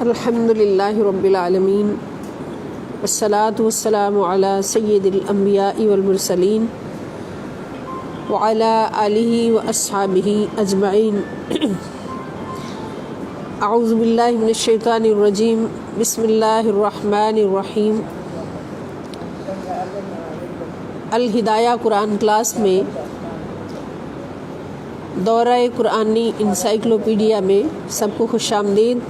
الحمدللہ رب العالمین والصلاة والسلام علی سید الانبیاء والمرسلین وعلی آلہ واصحابہ اجمعین۔ اعوذ باللہ من الشیطان الرجیم، بسم اللہ الرحمن الرحیم۔ الہدایہ قرآن کلاس میں دورہ قرآنی انسائکلوپیڈیا میں سب کو خوش آمدید۔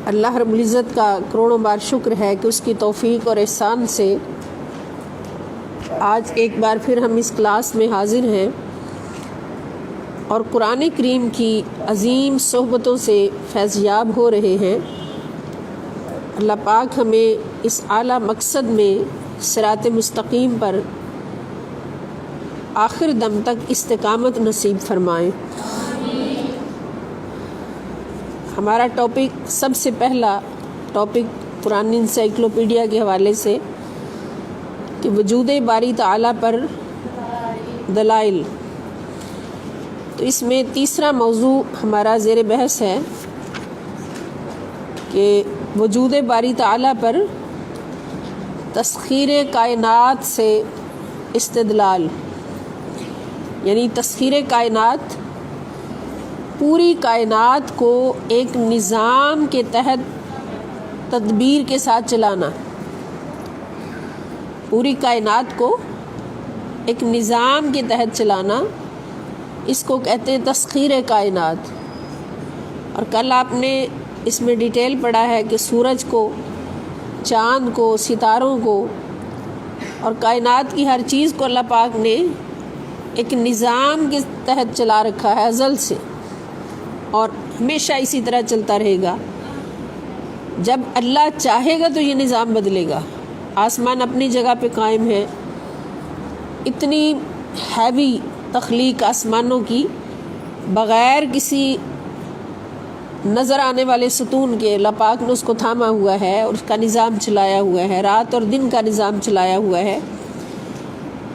اللہ رب العزت کا کروڑوں بار شکر ہے کہ اس کی توفیق اور احسان سے آج ایک بار پھر ہم اس کلاس میں حاضر ہیں اور قرآن کریم کی عظیم صحبتوں سے فیض یاب ہو رہے ہیں۔ اللہ پاک ہمیں اس اعلیٰ مقصد میں صراط مستقیم پر آخر دم تک استقامت نصیب فرمائیں۔ ہمارا ٹاپک، سب سے پہلا ٹاپک قرآن انسائکلوپیڈیا کے حوالے سے کہ وجود باری تعالیٰ پر دلائل، تو اس میں تیسرا موضوع ہمارا زیر بحث ہے کہ وجود باری تعالیٰ پر تسخیر کائنات سے استدلال، یعنی تسخیر کائنات، پوری کائنات کو ایک نظام کے تحت تدبیر کے ساتھ چلانا، پوری کائنات کو ایک نظام کے تحت چلانا، اس کو کہتے ہیں تسخیر کائنات۔ اور کل آپ نے اس میں ڈیٹیل پڑھا ہے کہ سورج کو، چاند کو، ستاروں کو اور کائنات کی ہر چیز کو اللہ پاک نے ایک نظام کے تحت چلا رکھا ہے ازل سے، اور ہمیشہ اسی طرح چلتا رہے گا۔ جب اللہ چاہے گا تو یہ نظام بدلے گا۔ آسمان اپنی جگہ پہ قائم ہے، اتنی ہیوی تخلیق آسمانوں کی، بغیر کسی نظر آنے والے ستون کے اللہ پاک نے اس کو تھاما ہوا ہے اور اس کا نظام چلایا ہوا ہے، رات اور دن کا نظام چلایا ہوا ہے۔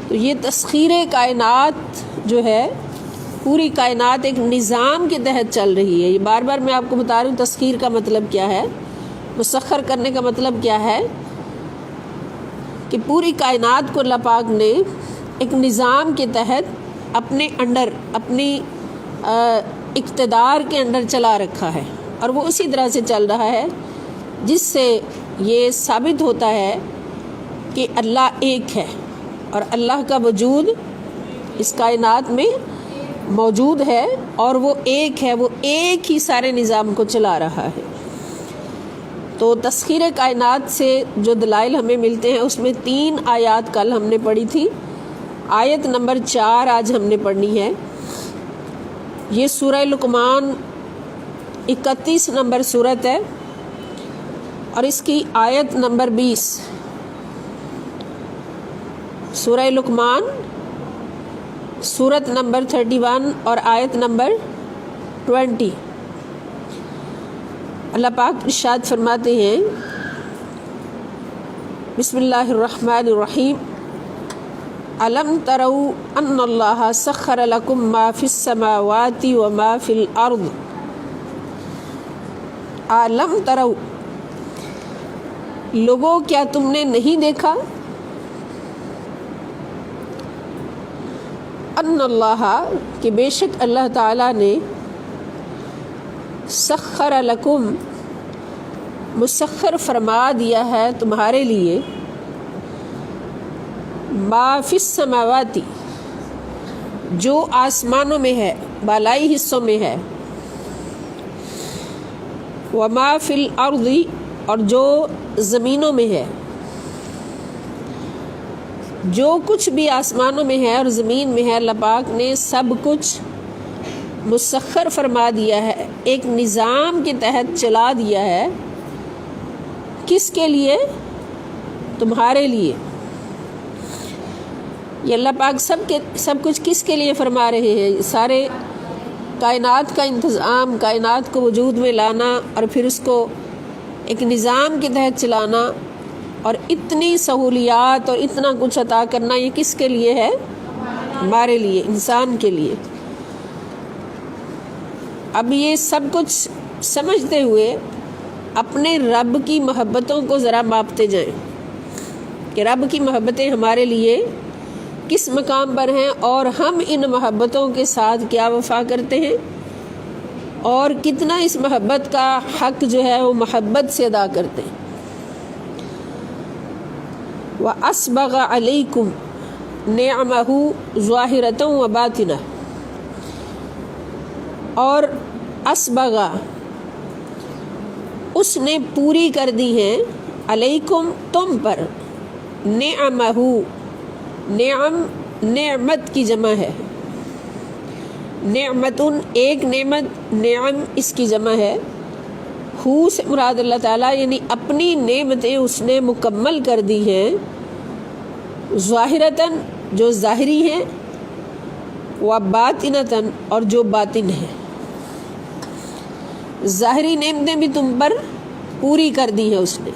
تو یہ تسخیر کائنات جو ہے، پوری کائنات ایک نظام کے تحت چل رہی ہے۔ یہ بار بار میں آپ کو بتا رہی ہوں تسخیر کا مطلب کیا ہے، مسخر کرنے کا مطلب کیا ہے، کہ پوری کائنات کو اللہ پاک نے ایک نظام کے تحت اپنے انڈر، اپنی اقتدار کے انڈر چلا رکھا ہے، اور وہ اسی طرح سے چل رہا ہے جس سے یہ ثابت ہوتا ہے کہ اللہ ایک ہے اور اللہ کا وجود اس کائنات میں موجود ہے، اور وہ ایک ہے، وہ ایک ہی سارے نظام کو چلا رہا ہے۔ تو تسخیر کائنات سے جو دلائل ہمیں ملتے ہیں، اس میں 3 آیات کل ہم نے پڑھی تھی۔ آیت نمبر 4 آج ہم نے پڑھنی ہے۔ یہ سورہ لقمان 31 نمبر سورت ہے اور اس کی آیت نمبر 20۔ سورہ لقمان سورت نمبر 31 اور آیت نمبر 20۔ اللہ پاک ارشاد فرماتے ہیں، بسم اللہ الرحمن الرحیم، الم تروا ان اللہ سخر لکم ما فی السماوات وما فی الارض۔ الم تروا، لوگوں کیا تم نے نہیں دیکھا، ان اللہ، کہ بے شک اللہ تعالیٰ نے، سخر لکم، مسخر فرما دیا ہے تمہارے لیے، ما فی السماوات، جو آسمانوں میں ہے، بالائی حصوں میں ہے، وما فی الارض، اور جو زمینوں میں ہے، جو کچھ بھی آسمانوں میں ہے اور زمین میں ہے، اللہ پاک نے سب کچھ مسخر فرما دیا ہے، ایک نظام کے تحت چلا دیا ہے۔ کس کے لیے؟ تمہارے لیے۔ یہ اللہ پاک سب کچھ کس کے لیے فرما رہے ہیں؟ سارے کائنات کا انتظام، کائنات کو وجود میں لانا اور پھر اس کو ایک نظام کے تحت چلانا، اور اتنی سہولیات اور اتنا کچھ عطا کرنا، یہ کس کے لیے ہے؟ ہمارے لیے، انسان کے لیے۔ اب یہ سب کچھ سمجھتے ہوئے اپنے رب کی محبتوں کو ذرا ماپتے جائیں کہ رب کی محبتیں ہمارے لیے کس مقام پر ہیں اور ہم ان محبتوں کے ساتھ کیا وفا کرتے ہیں اور کتنا اس محبت کا حق جو ہے وہ محبت سے ادا کرتے ہیں۔ وَأَسْبَغَ عَلَيْكُمْ نِعْمَهُ ظَاهِرَةً وَبَاطِنَةً، اور اسبغ اس نے پوری کر دی ہیں، علیکم تم پر، نعمہ نعم نعمت کی جمع ہے، نعمتن ایک نعمت، نعم اس کی جمع ہے، ہو سے مراد اللہ تعالیٰ یعنی اپنی نعمتیں اس نے مکمل کر دی ہیں، ظاہرتاً جو ظاہری ہیں، و باطنتاً اور جو باطن ہے۔ ظاہری نعمتیں بھی تم پر پوری کر دی ہیں اس نے،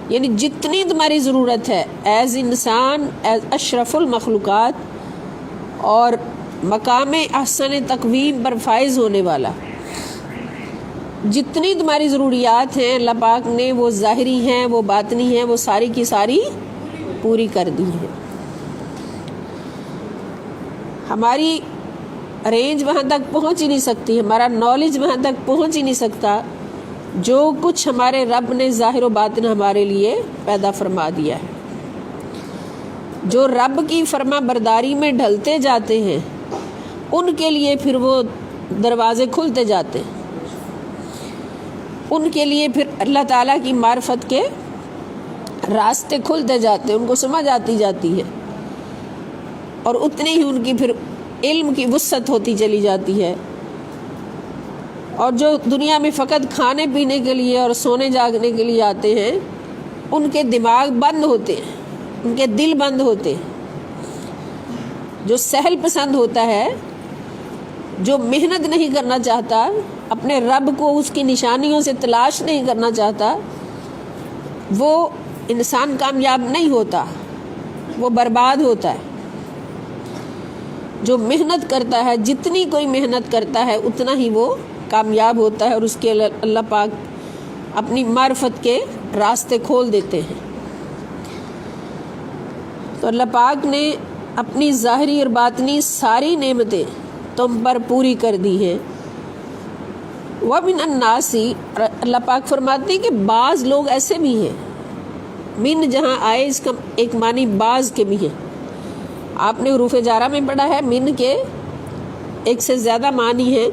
یعنی جتنی تمہاری ضرورت ہے ایز انسان، ایز اشرف المخلوقات اور مقام احسن تقویم پر فائز ہونے والا، جتنی تمہاری ضروریات ہیں اللہ پاک نے وہ ظاہری ہیں وہ باطنی ہیں وہ ساری کی ساری پوری کر دی ہیں۔ ہماری رینج وہاں تک پہنچ ہی نہیں سکتی، ہمارا نالج وہاں تک پہنچ ہی نہیں سکتا جو کچھ ہمارے رب نے ظاہر و باطن ہمارے لیے پیدا فرما دیا ہے۔ جو رب کی فرما برداری میں ڈھلتے جاتے ہیں ان کے لیے پھر وہ دروازے کھلتے جاتے ہیں، ان کے لیے پھر اللہ تعالیٰ کی معرفت کے راستے کھلتے جاتے ہیں، ان کو سمجھ آتی جاتی ہے اور اتنی ہی ان کی پھر علم کی وسعت ہوتی چلی جاتی ہے۔ اور جو دنیا میں فقط کھانے پینے کے لیے اور سونے جاگنے کے لیے آتے ہیں ان کے دماغ بند ہوتے ہیں، ان کے دل بند ہوتے ہیں۔ جو سہل پسند ہوتا ہے، جو محنت نہیں کرنا چاہتا، اپنے رب کو اس کی نشانیوں سے تلاش نہیں کرنا چاہتا، وہ انسان کامیاب نہیں ہوتا، وہ برباد ہوتا ہے۔ جو محنت کرتا ہے، جتنی کوئی محنت کرتا ہے اتنا ہی وہ کامیاب ہوتا ہے اور اس کے اللہ پاک اپنی معرفت کے راستے کھول دیتے ہیں۔ تو اللہ پاک نے اپنی ظاہری اور باطنی ساری نعمتیں تم پر پوری کر دی ہیں۔ وَمِنَ النَّاسِ، اللہ پاک فرماتے ہیں کہ بعض لوگ ایسے بھی ہیں، من جہاں آئے اس کا ایک معنی بعض کے بھی ہیں، آپ نے حروف جارہ میں پڑھا ہے من کے ایک سے زیادہ معنی ہیں،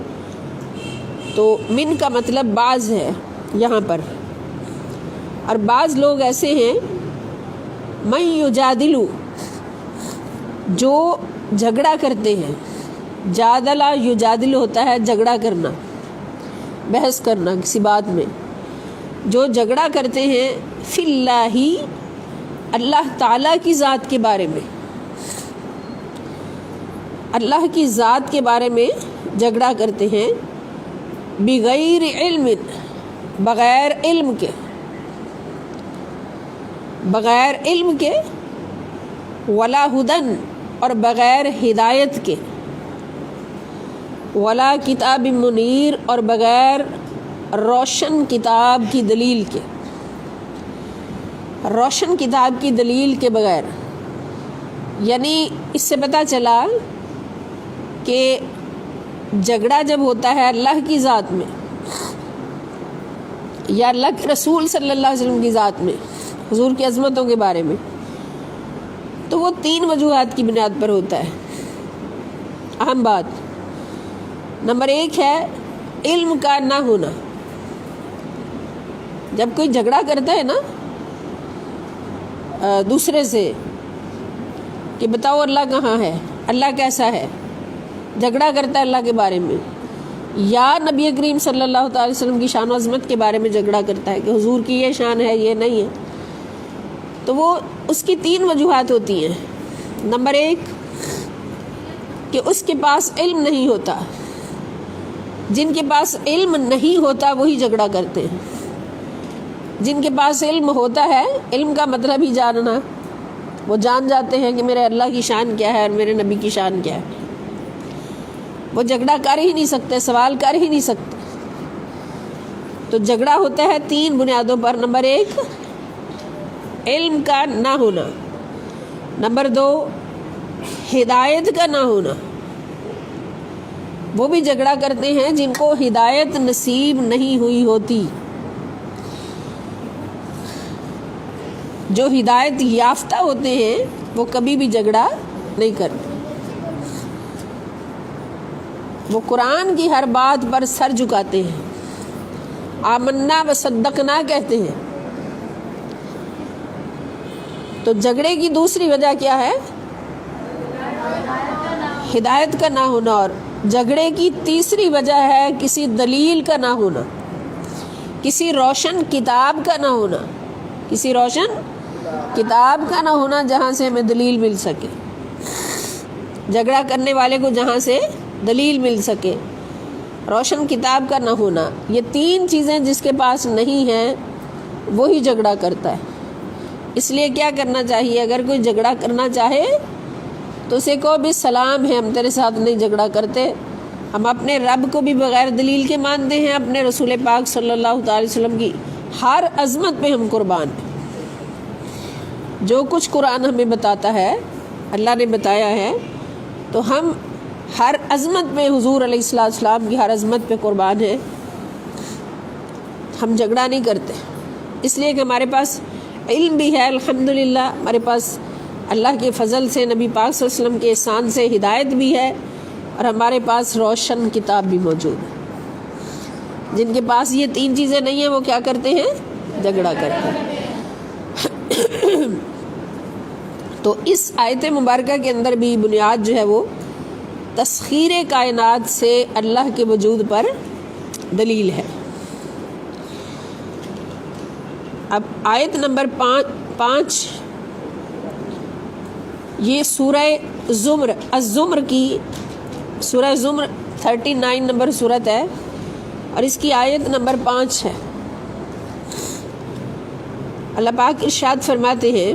تو من کا مطلب بعض ہے یہاں پر، اور بعض لوگ ایسے ہیں من یجادلو جو جھگڑا کرتے ہیں، جادلہ یجادل ہوتا ہے جھگڑا کرنا، بحث کرنا کسی بات میں، جو جھگڑا کرتے ہیں فی اللہ اللہ تعالیٰ کی ذات کے بارے میں، اللہ کی ذات کے بارے میں جھگڑا کرتے ہیں، بغیر علم بغیر علم کے، بغیر علم کے، ولا ہدن اور بغیر ہدایت کے، ولا کتاب منیر اور بغیر روشن کتاب کی دلیل کے، روشن کتاب کی دلیل کے بغیر۔ یعنی اس سے پتہ چلا کہ جھگڑا جب ہوتا ہے اللہ کی ذات میں یا اللہ کے رسول صلی اللہ علیہ وسلم کی ذات میں، حضور کی عظمتوں کے بارے میں، تو وہ 3 وجوہات کی بنیاد پر ہوتا ہے۔ اہم بات نمبر 1 ہے علم کا نہ ہونا۔ جب کوئی جھگڑا کرتا ہے نا دوسرے سے کہ بتاؤ اللہ کہاں ہے، اللہ کیسا ہے، جھگڑا کرتا ہے اللہ کے بارے میں، یا نبی کریم صلی اللہ تعالی وسلم کی شان و عظمت کے بارے میں جھگڑا کرتا ہے کہ حضور کی یہ شان ہے یہ نہیں ہے، تو وہ اس کی 3 وجوہات ہوتی ہیں۔ نمبر 1 کہ اس کے پاس علم نہیں ہوتا، جن کے پاس علم نہیں ہوتا وہی جھگڑا کرتے ہیں، جن کے پاس علم ہوتا ہے، علم کا مطلب ہی جاننا، وہ جان جاتے ہیں کہ میرے اللہ کی شان کیا ہے اور میرے نبی کی شان کیا ہے۔ وہ جھگڑا کر ہی نہیں سکتے، سوال کر ہی نہیں سکتے۔ تو جھگڑا ہوتا ہے 3 بنیادوں پر۔ نمبر 1 علم کا نہ ہونا، نمبر 2 ہدایت کا نہ ہونا، وہ بھی جھگڑا کرتے ہیں جن کو ہدایت نصیب نہیں ہوئی ہوتی۔ جو ہدایت یافتہ ہوتے ہیں وہ کبھی بھی جھگڑا نہیں کرتے، وہ قرآن کی ہر بات پر سر جھکاتے ہیں، آمنا و صدقنا کہتے ہیں۔ تو جھگڑے کی دوسری وجہ کیا ہے؟ ہدایت کا نہ ہونا۔ اور جھگڑے کی تیسری وجہ ہے کسی دلیل کا نہ ہونا، کسی روشن کتاب کا نہ ہونا، کسی روشن کتاب کا نہ ہونا جہاں سے ہمیں دلیل مل سکے، جھگڑا کرنے والے کو جہاں سے دلیل مل سکے، روشن کتاب کا نہ ہونا۔ یہ 3 چیزیں جس کے پاس نہیں ہیں وہی جھگڑا کرتا ہے۔ اس لیے کیا کرنا چاہیے؟ اگر کوئی جھگڑا کرنا چاہے تو اسے کو بھی سلام ہے، ہم تیرے ساتھ نہیں جھگڑا کرتے، ہم اپنے رب کو بھی بغیر دلیل کے مانتے ہیں، اپنے رسول پاک صلی اللہ علیہ وسلم کی ہر عظمت پہ ہم قربان ہیں۔ جو کچھ قرآن ہمیں بتاتا ہے، اللہ نے بتایا ہے، تو ہم ہر عظمت پہ حضور علیہ السلام کی ہر عظمت پہ قربان ہیں، ہم جھگڑا نہیں کرتے۔ اس لیے کہ ہمارے پاس علم بھی ہے الحمدللہ، ہمارے پاس اللہ کے فضل سے، نبی پاک صلی اللہ علیہ وسلم کے احسان سے ہدایت بھی ہے، اور ہمارے پاس روشن کتاب بھی موجود ہے۔ جن کے پاس یہ 3 چیزیں نہیں ہیں وہ کیا کرتے ہیں؟ جھگڑا کرتے ہیں۔ تو اس آیت مبارکہ کے اندر بھی بنیاد جو ہے وہ تسخیر کائنات سے اللہ کے وجود پر دلیل ہے۔ اب آیت نمبر 5 یہ سورہ زمر، الزمر کی سورہ زمر 39 نمبر سورت ہے، اور اس کی آیت نمبر 5 ہے۔ اللہ پاک ارشاد فرماتے ہیں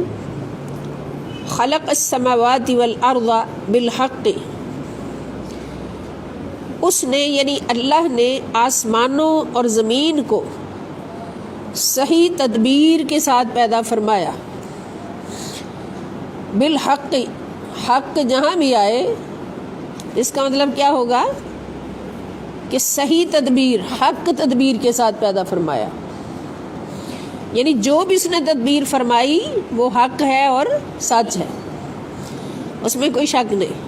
خلق السماوات والارض بالحق، اس نے یعنی اللہ نے آسمانوں اور زمین کو صحیح تدبیر کے ساتھ پیدا فرمایا۔ بالحق، حق جہاں بھی آئے اس کا مطلب کیا ہوگا کہ صحیح تدبیر، حق تدبیر کے ساتھ پیدا فرمایا، یعنی جو بھی اس نے تدبیر فرمائی وہ حق ہے اور سچ ہے، اس میں کوئی شک نہیں۔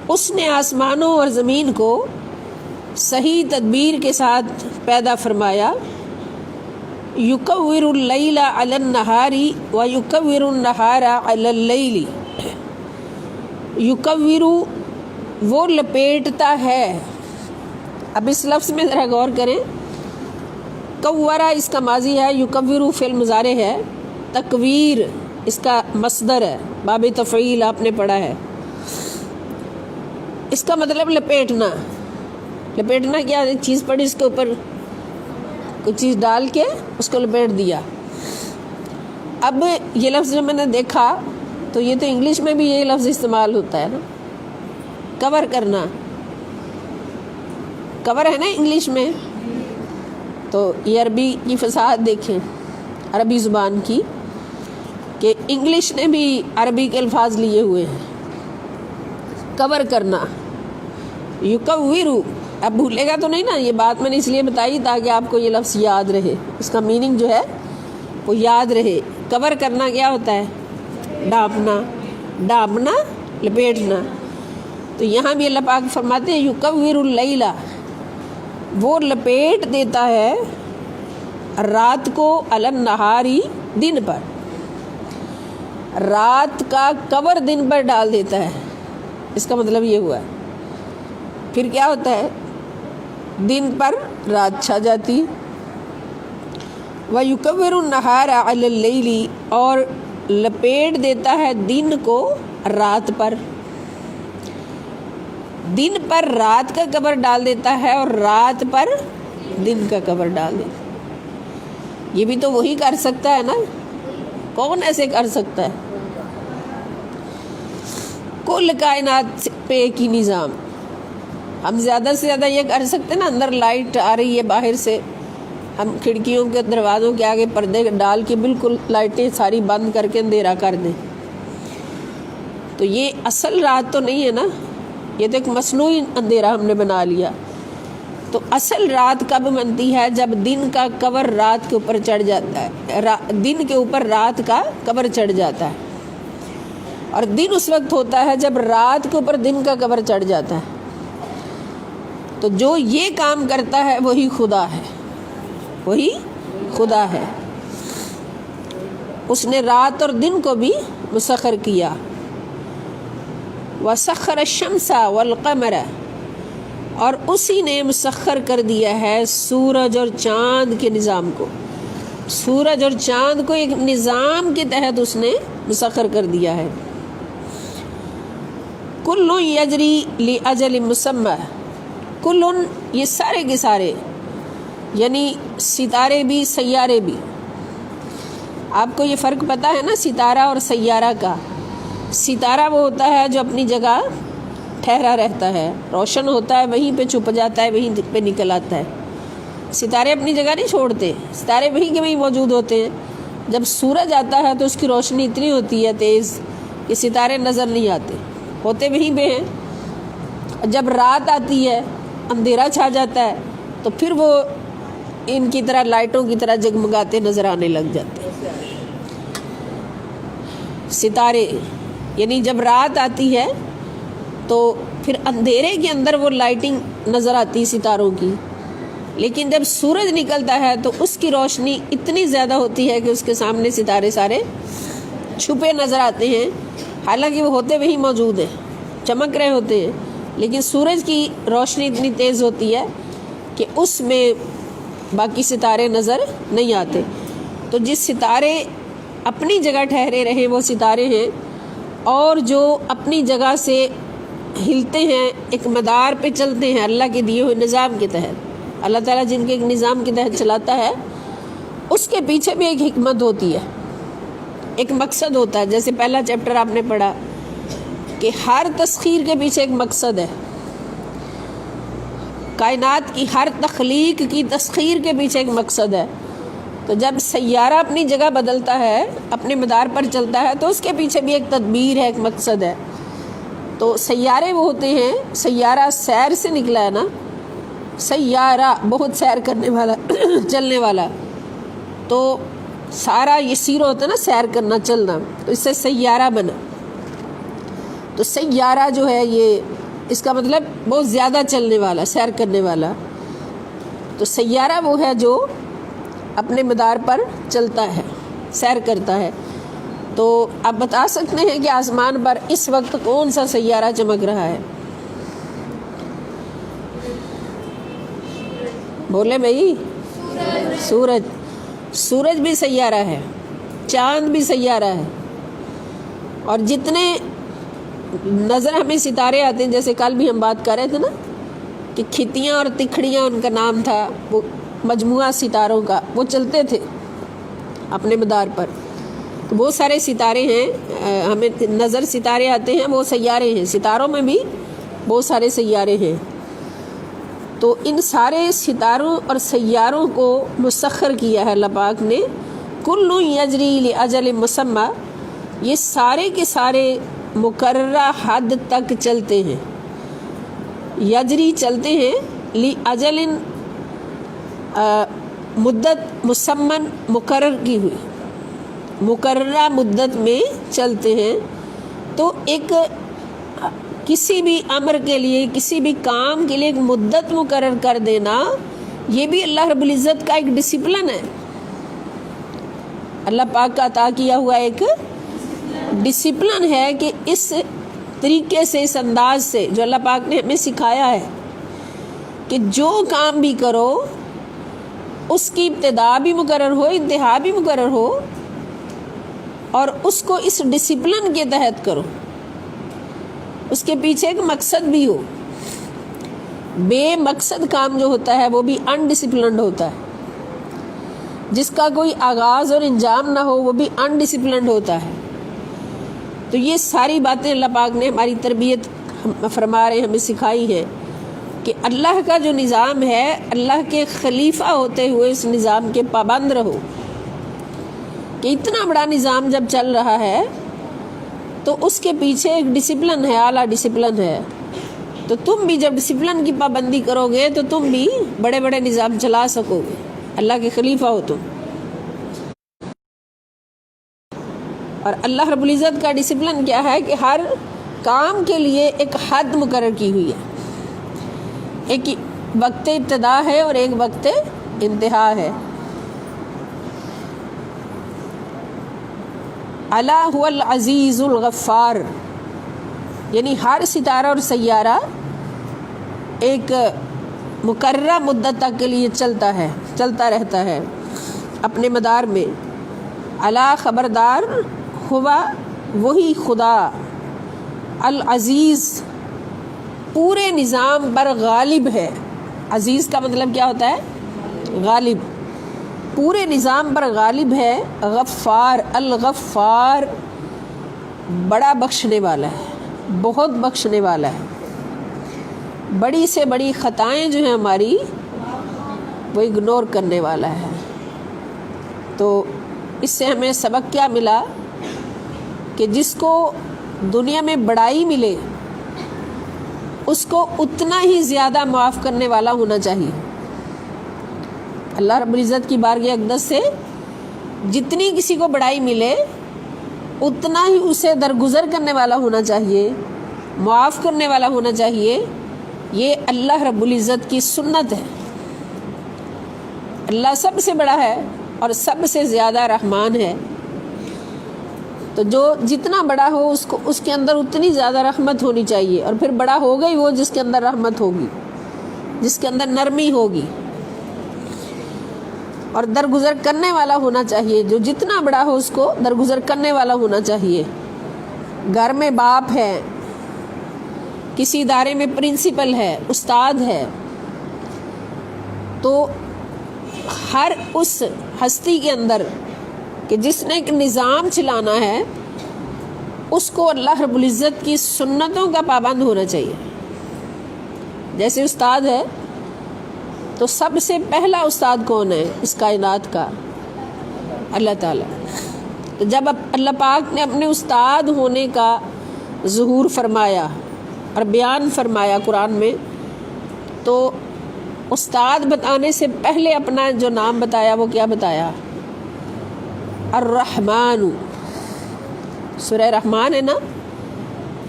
اس نے آسمانوں اور زمین کو صحیح تدبیر کے ساتھ پیدا فرمایا۔ یکور اللیل علی النہار و یکور النہار علی اللیل، یکور وہ لپیٹتا ہے۔ اب اس لفظ میں ذرا غور کریں، کورا اس کا ماضی ہے، یکور فعل مضارع ہے، تکویر اس کا مصدر ہے، باب تفعیل آپ نے پڑھا ہے۔ اس کا مطلب لپیٹنا۔ لپیٹنا کیا ہے؟ چیز پڑی، اس کے اوپر کوئی چیز ڈال کے اس کو لپیٹ دیا۔ اب یہ لفظ جو میں نے دیکھا تو یہ تو انگلش میں بھی یہ لفظ استعمال ہوتا ہے نا، کور کرنا، کور ہے نا انگلش میں، تو یہ عربی کی فصاحت دیکھیں، عربی زبان کی، کہ انگلش نے بھی عربی کے الفاظ لیے ہوئے ہیں۔ کور کرنا، یکورو، اب بھولے گا تو نہیں نا، یہ بات میں نے اس لیے بتائی تاکہ آپ کو یہ لفظ یاد رہے، اس کا میننگ جو ہے وہ یاد رہے۔ کور کرنا کیا ہوتا ہے؟ ڈھانپنا، ڈھانپنا، لپیٹنا۔ تو یہاں بھی اللہ پاک فرماتے ہیں یکور اللیل، وہ لپیٹ دیتا ہے رات کو، علی النہاری، دن پر، رات کا کور دن پر ڈال دیتا ہے، اس کا مطلب یہ ہوا ہے۔ پھر کیا ہوتا ہے؟ دن پر رات چھا جاتی۔ وَيُكَوِّرُ النَّهَارَ عَلَى اللَّيْلِ، اور لپیٹ دیتا ہے دن کو رات پر، دن پر رات کا کور ڈال دیتا ہے اور رات پر دن کا کور ڈال دیتا ہے۔ یہ بھی تو وہی کر سکتا ہے نا، کون ایسے کر سکتا ہے؟ کل کائنات پہ ایک ہی نظام. ہم زیادہ سے زیادہ یہ کر سکتے نا، اندر لائٹ آ رہی ہے باہر سے، ہم کھڑکیوں کے دروازوں کے آگے پردے ڈال کے بالکل لائٹیں ساری بند کر کے اندھیرا کر دیں. تو یہ اصل رات تو نہیں ہے نا، یہ تو ایک مصنوعی اندھیرا ہم نے بنا لیا. تو اصل رات کب بنتی ہے؟ جب دن کا کور رات کے اوپر چڑھ جاتا ہے، دن کے اوپر رات کا کور چڑھ جاتا ہے. اور دن اس وقت ہوتا ہے جب رات کے اوپر دن کا کور چڑھ جاتا ہے. تو جو یہ کام کرتا ہے وہی خدا ہے، وہی خدا ہے. اس نے رات اور دن کو بھی مسخر کیا. وَسَخَّرَ الشَّمْسَ وَالْقَمَرَ، اور اسی نے مسخر کر دیا ہے سورج اور چاند کے نظام کو. سورج اور چاند کو ایک نظام کے تحت اس نے مسخر کر دیا ہے. کل یجری لأجل مسمى، کل یہ سارے کے سارے، یعنی ستارے بھی سیارے بھی. آپ کو یہ فرق پتہ ہے نا ستارہ اور سیارہ کا؟ ستارہ وہ ہوتا ہے جو اپنی جگہ ٹھہرا رہتا ہے، روشن ہوتا ہے، وہیں پہ چھپ جاتا ہے، وہیں پہ نکل آتا ہے. ستارے اپنی جگہ نہیں چھوڑتے، ستارے وہیں کے وہیں موجود ہوتے ہیں. جب سورج آتا ہے تو اس کی روشنی اتنی ہوتی ہے تیز کہ ستارے نظر نہیں آتے، ہوتے وہیں پہ ہیں. جب رات آتی ہے، اندھیرا چھا جاتا ہے، تو پھر وہ ان کی طرح لائٹوں کی طرح جگمگاتے نظر آنے لگ جاتے ہیں. ستارے یعنی جب رات آتی ہے تو پھر اندھیرے کے اندر وہ لائٹنگ نظر آتی ستاروں کی. لیکن جب سورج نکلتا ہے تو اس کی روشنی اتنی زیادہ ہوتی ہے کہ اس کے سامنے ستارے سارے چھپے نظر آتے ہیں، حالانکہ وہ ہوتے وہی موجود ہیں، چمک رہے ہوتے ہیں. لیکن سورج کی روشنی اتنی تیز ہوتی ہے کہ اس میں باقی ستارے نظر نہیں آتے. تو جس ستارے اپنی جگہ ٹھہرے رہیں وہ ستارے ہیں، اور جو اپنی جگہ سے ہلتے ہیں، ایک مدار پہ چلتے ہیں اللہ کے دیے ہوئے نظام کے تحت. اللہ تعالیٰ جن کے ایک نظام کے تحت چلاتا ہے، اس کے پیچھے بھی ایک حکمت ہوتی ہے، ایک مقصد ہوتا ہے. جیسے پہلا چیپٹر آپ نے پڑھا کہ ہر تسخیر کے پیچھے ایک مقصد ہے. کائنات کی ہر تخلیق کی تسخیر کے پیچھے ایک مقصد ہے. تو جب سیارہ اپنی جگہ بدلتا ہے، اپنے مدار پر چلتا ہے، تو اس کے پیچھے بھی ایک تدبیر ہے، ایک مقصد ہے. تو سیارے وہ ہوتے ہیں، سیارہ سیر سے نکلا ہے نا، سیارہ بہت سیر کرنے والا چلنے والا. تو سارا یہ سیر ہوتا ہے نا، سیر کرنا، چلنا، تو اس سے سیارہ بنا. تو سیارہ جو ہے یہ اس کا مطلب بہت زیادہ چلنے والا، سیر کرنے والا. تو سیارہ وہ ہے جو اپنے مدار پر چلتا ہے، سیر کرتا ہے. تو آپ بتا سکتے ہیں کہ آسمان پر اس وقت کون سا سیارہ چمک رہا ہے؟ بولے بھائی. سورج. سورج بھی سیارہ ہے، چاند بھی سیارہ ہے. اور جتنے نظر ہمیں ستارے آتے ہیں، جیسے کل بھی ہم بات کر رہے تھے نا کہ کھتیاں اور تکھڑیاں ان کا نام تھا، وہ مجموعہ ستاروں کا، وہ چلتے تھے اپنے مدار پر. تو بہت سارے ستارے ہیں، ہمیں نظر ستارے آتے ہیں، وہ سیارے ہیں. ستاروں میں بھی بہت سارے سیارے ہیں. تو ان سارے ستاروں اور سیاروں کو مسخر کیا ہے اللہ پاک نے. کل یجری لاجل مسمى، یہ سارے کے سارے مقررہ حد تک چلتے ہیں. یجری چلتے ہیں، لاجل مدت مسمن مقرر کی ہوئی، مقررہ مدت میں چلتے ہیں. تو ایک کسی بھی امر کے لیے، کسی بھی کام کے لیے ایک مدت مقرر کر دینا، یہ بھی اللہ رب العزت کا ایک ڈسپلن ہے. اللہ پاک کا عطا کیا ہوا ایک ڈسپلن ہے کہ اس طریقے سے، اس انداز سے جو اللہ پاک نے ہمیں سکھایا ہے کہ جو کام بھی کرو اس کی ابتدا بھی مقرر ہو، انتہا بھی مقرر ہو، اور اس کو اس ڈسپلن کے تحت کرو، اس کے پیچھے ایک مقصد بھی ہو. بے مقصد کام جو ہوتا ہے وہ بھی انڈسپلنڈ ہوتا ہے، جس کا کوئی آغاز اور انجام نہ ہو وہ بھی انڈسپلنڈ ہوتا ہے. تو یہ ساری باتیں اللہ پاک نے ہماری تربیت فرما رہے ہیں، ہمیں سکھائی ہیں کہ اللہ کا جو نظام ہے، اللہ کے خلیفہ ہوتے ہوئے اس نظام کے پابند رہو۔ کہ اتنا بڑا نظام جب چل رہا ہے تو اس کے پیچھے ایک ڈسپلن ہے، اعلیٰ ڈسپلن ہے، تو تم بھی جب ڈسپلن کی پابندی کرو گے تو تم بھی بڑے بڑے نظام چلا سکو گے، اللہ کے خلیفہ ہو تم۔ اور اللہ رب العزت کا ڈسپلن کیا ہے کہ ہر کام کے لیے ایک حد مقرر کی ہوئی ہے، ایک وقت ابتدا ہے اور ایک وقت انتہا ہے۔ الا هو العزیز الغفار، یعنی ہر ستارہ اور سیارہ ایک مقررہ مدت تک کے لیے چلتا رہتا ہے اپنے مدار میں۔ الا خبردار، ہوا وہی خدا، العزیز پورے نظام پر غالب ہے۔ عزیز کا مطلب کیا ہوتا ہے؟ غالب، پورے نظام پر غالب ہے۔ غفار، الغفار بڑا بخشنے والا ہے، بہت بخشنے والا ہے۔ بڑی سے بڑی خطائیں جو ہیں ہماری وہ اگنور کرنے والا ہے۔ تو اس سے ہمیں سبق کیا ملا کہ جس کو دنیا میں بڑائی ملے اس کو اتنا ہی زیادہ معاف کرنے والا ہونا چاہیے۔ اللہ رب العزت کی بارگاہ اقدس سے جتنی کسی کو بڑائی ملے اتنا ہی اسے درگزر کرنے والا ہونا چاہیے، معاف کرنے والا ہونا چاہیے۔ یہ اللہ رب العزت کی سنت ہے۔ اللہ سب سے بڑا ہے اور سب سے زیادہ رحمان ہے، تو جو جتنا بڑا ہو اس کے اندر اتنی زیادہ رحمت ہونی چاہیے۔ اور پھر بڑا ہوگا ہی وہ جس کے اندر رحمت ہوگی، جس کے اندر نرمی ہوگی، اور درگزر کرنے والا ہونا چاہیے۔ جو جتنا بڑا ہو اس کو درگزر کرنے والا ہونا چاہیے۔ گھر میں باپ ہے، کسی ادارے میں پرنسپل ہے، استاد ہے، تو ہر اس ہستی کے اندر کہ جس نے ایک نظام چلانا ہے اس کو اللہ رب العزت کی سنتوں کا پابند ہونا چاہیے۔ جیسے استاد ہے تو سب سے پہلا استاد کون ہے اس کائنات کا؟ اللہ تعالیٰ۔ تو جب اللہ پاک نے اپنے استاد ہونے کا ظہور فرمایا اور بیان فرمایا قرآن میں، تو استاد بتانے سے پہلے اپنا جو نام بتایا وہ کیا بتایا؟ الرحمن۔ سورہ رحمان ہے نا،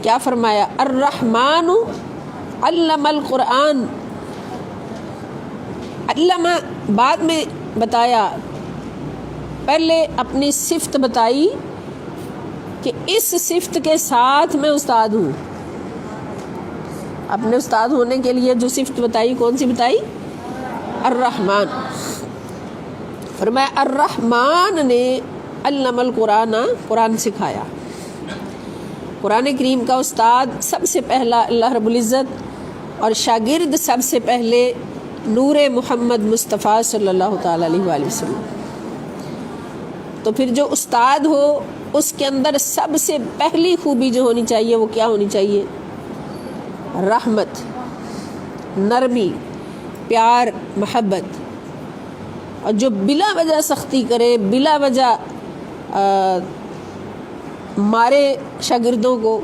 کیا فرمایا؟ الرحمن علم القرآن۔ علامہ بعد میں بتایا، پہلے اپنی صفت بتائی کہ اس صفت کے ساتھ میں استاد ہوں۔ اپنے استاد ہونے کے لیے جو صفت بتائی، کون سی بتائی؟ الرحمن۔ فرمایا الرحمن نے علم القرآن، قرآن سکھایا۔ قرآن کریم کا استاد سب سے پہلا اللہ رب العزت، اور شاگرد سب سے پہلے نور محمد مصطفیٰ صلی اللہ تعالیٰ علیہ وآلہ وسلم۔ تو پھر جو استاد ہو اس کے اندر سب سے پہلی خوبی جو ہونی چاہیے وہ کیا ہونی چاہیے؟ رحمت، نرمی، پیار، محبت۔ اور جو بلا وجہ سختی کرے، بلا وجہ مارے شاگردوں کو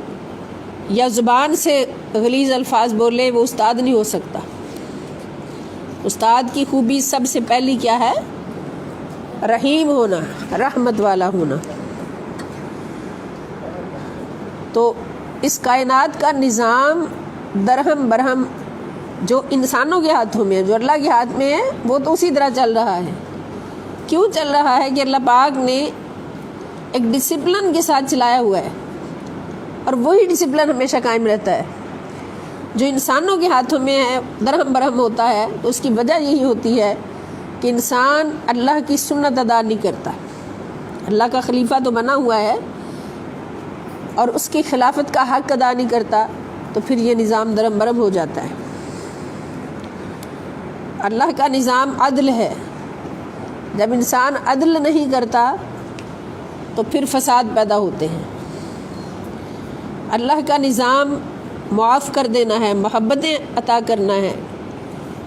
یا زبان سے غلیظ الفاظ بولے، وہ استاد نہیں ہو سکتا۔ استاد کی خوبی سب سے پہلی کیا ہے؟ رحیم ہونا، رحمت والا ہونا۔ تو اس کائنات کا نظام درہم برہم جو انسانوں کے ہاتھوں میں ہے، جو اللہ کے ہاتھ میں ہے، وہ تو اسی طرح چل رہا ہے۔ کیوں چل رہا ہے؟ کہ اللہ پاک نے ایک ڈسپلن کے ساتھ چلایا ہوا ہے، اور وہی ڈسپلن ہمیشہ قائم رہتا ہے۔ جو انسانوں کے ہاتھوں میں ہے، درہم برہم ہوتا ہے، تو اس کی وجہ یہی ہوتی ہے کہ انسان اللہ کی سنت ادا نہیں کرتا۔ اللہ کا خلیفہ تو بنا ہوا ہے اور اس کی خلافت کا حق ادا نہیں کرتا، تو پھر یہ نظام درہم برہم ہو جاتا ہے۔ اللہ کا نظام عدل ہے، جب انسان عدل نہیں کرتا تو پھر فساد پیدا ہوتے ہیں۔ اللہ کا نظام معاف کر دینا ہے، محبتیں عطا کرنا ہے،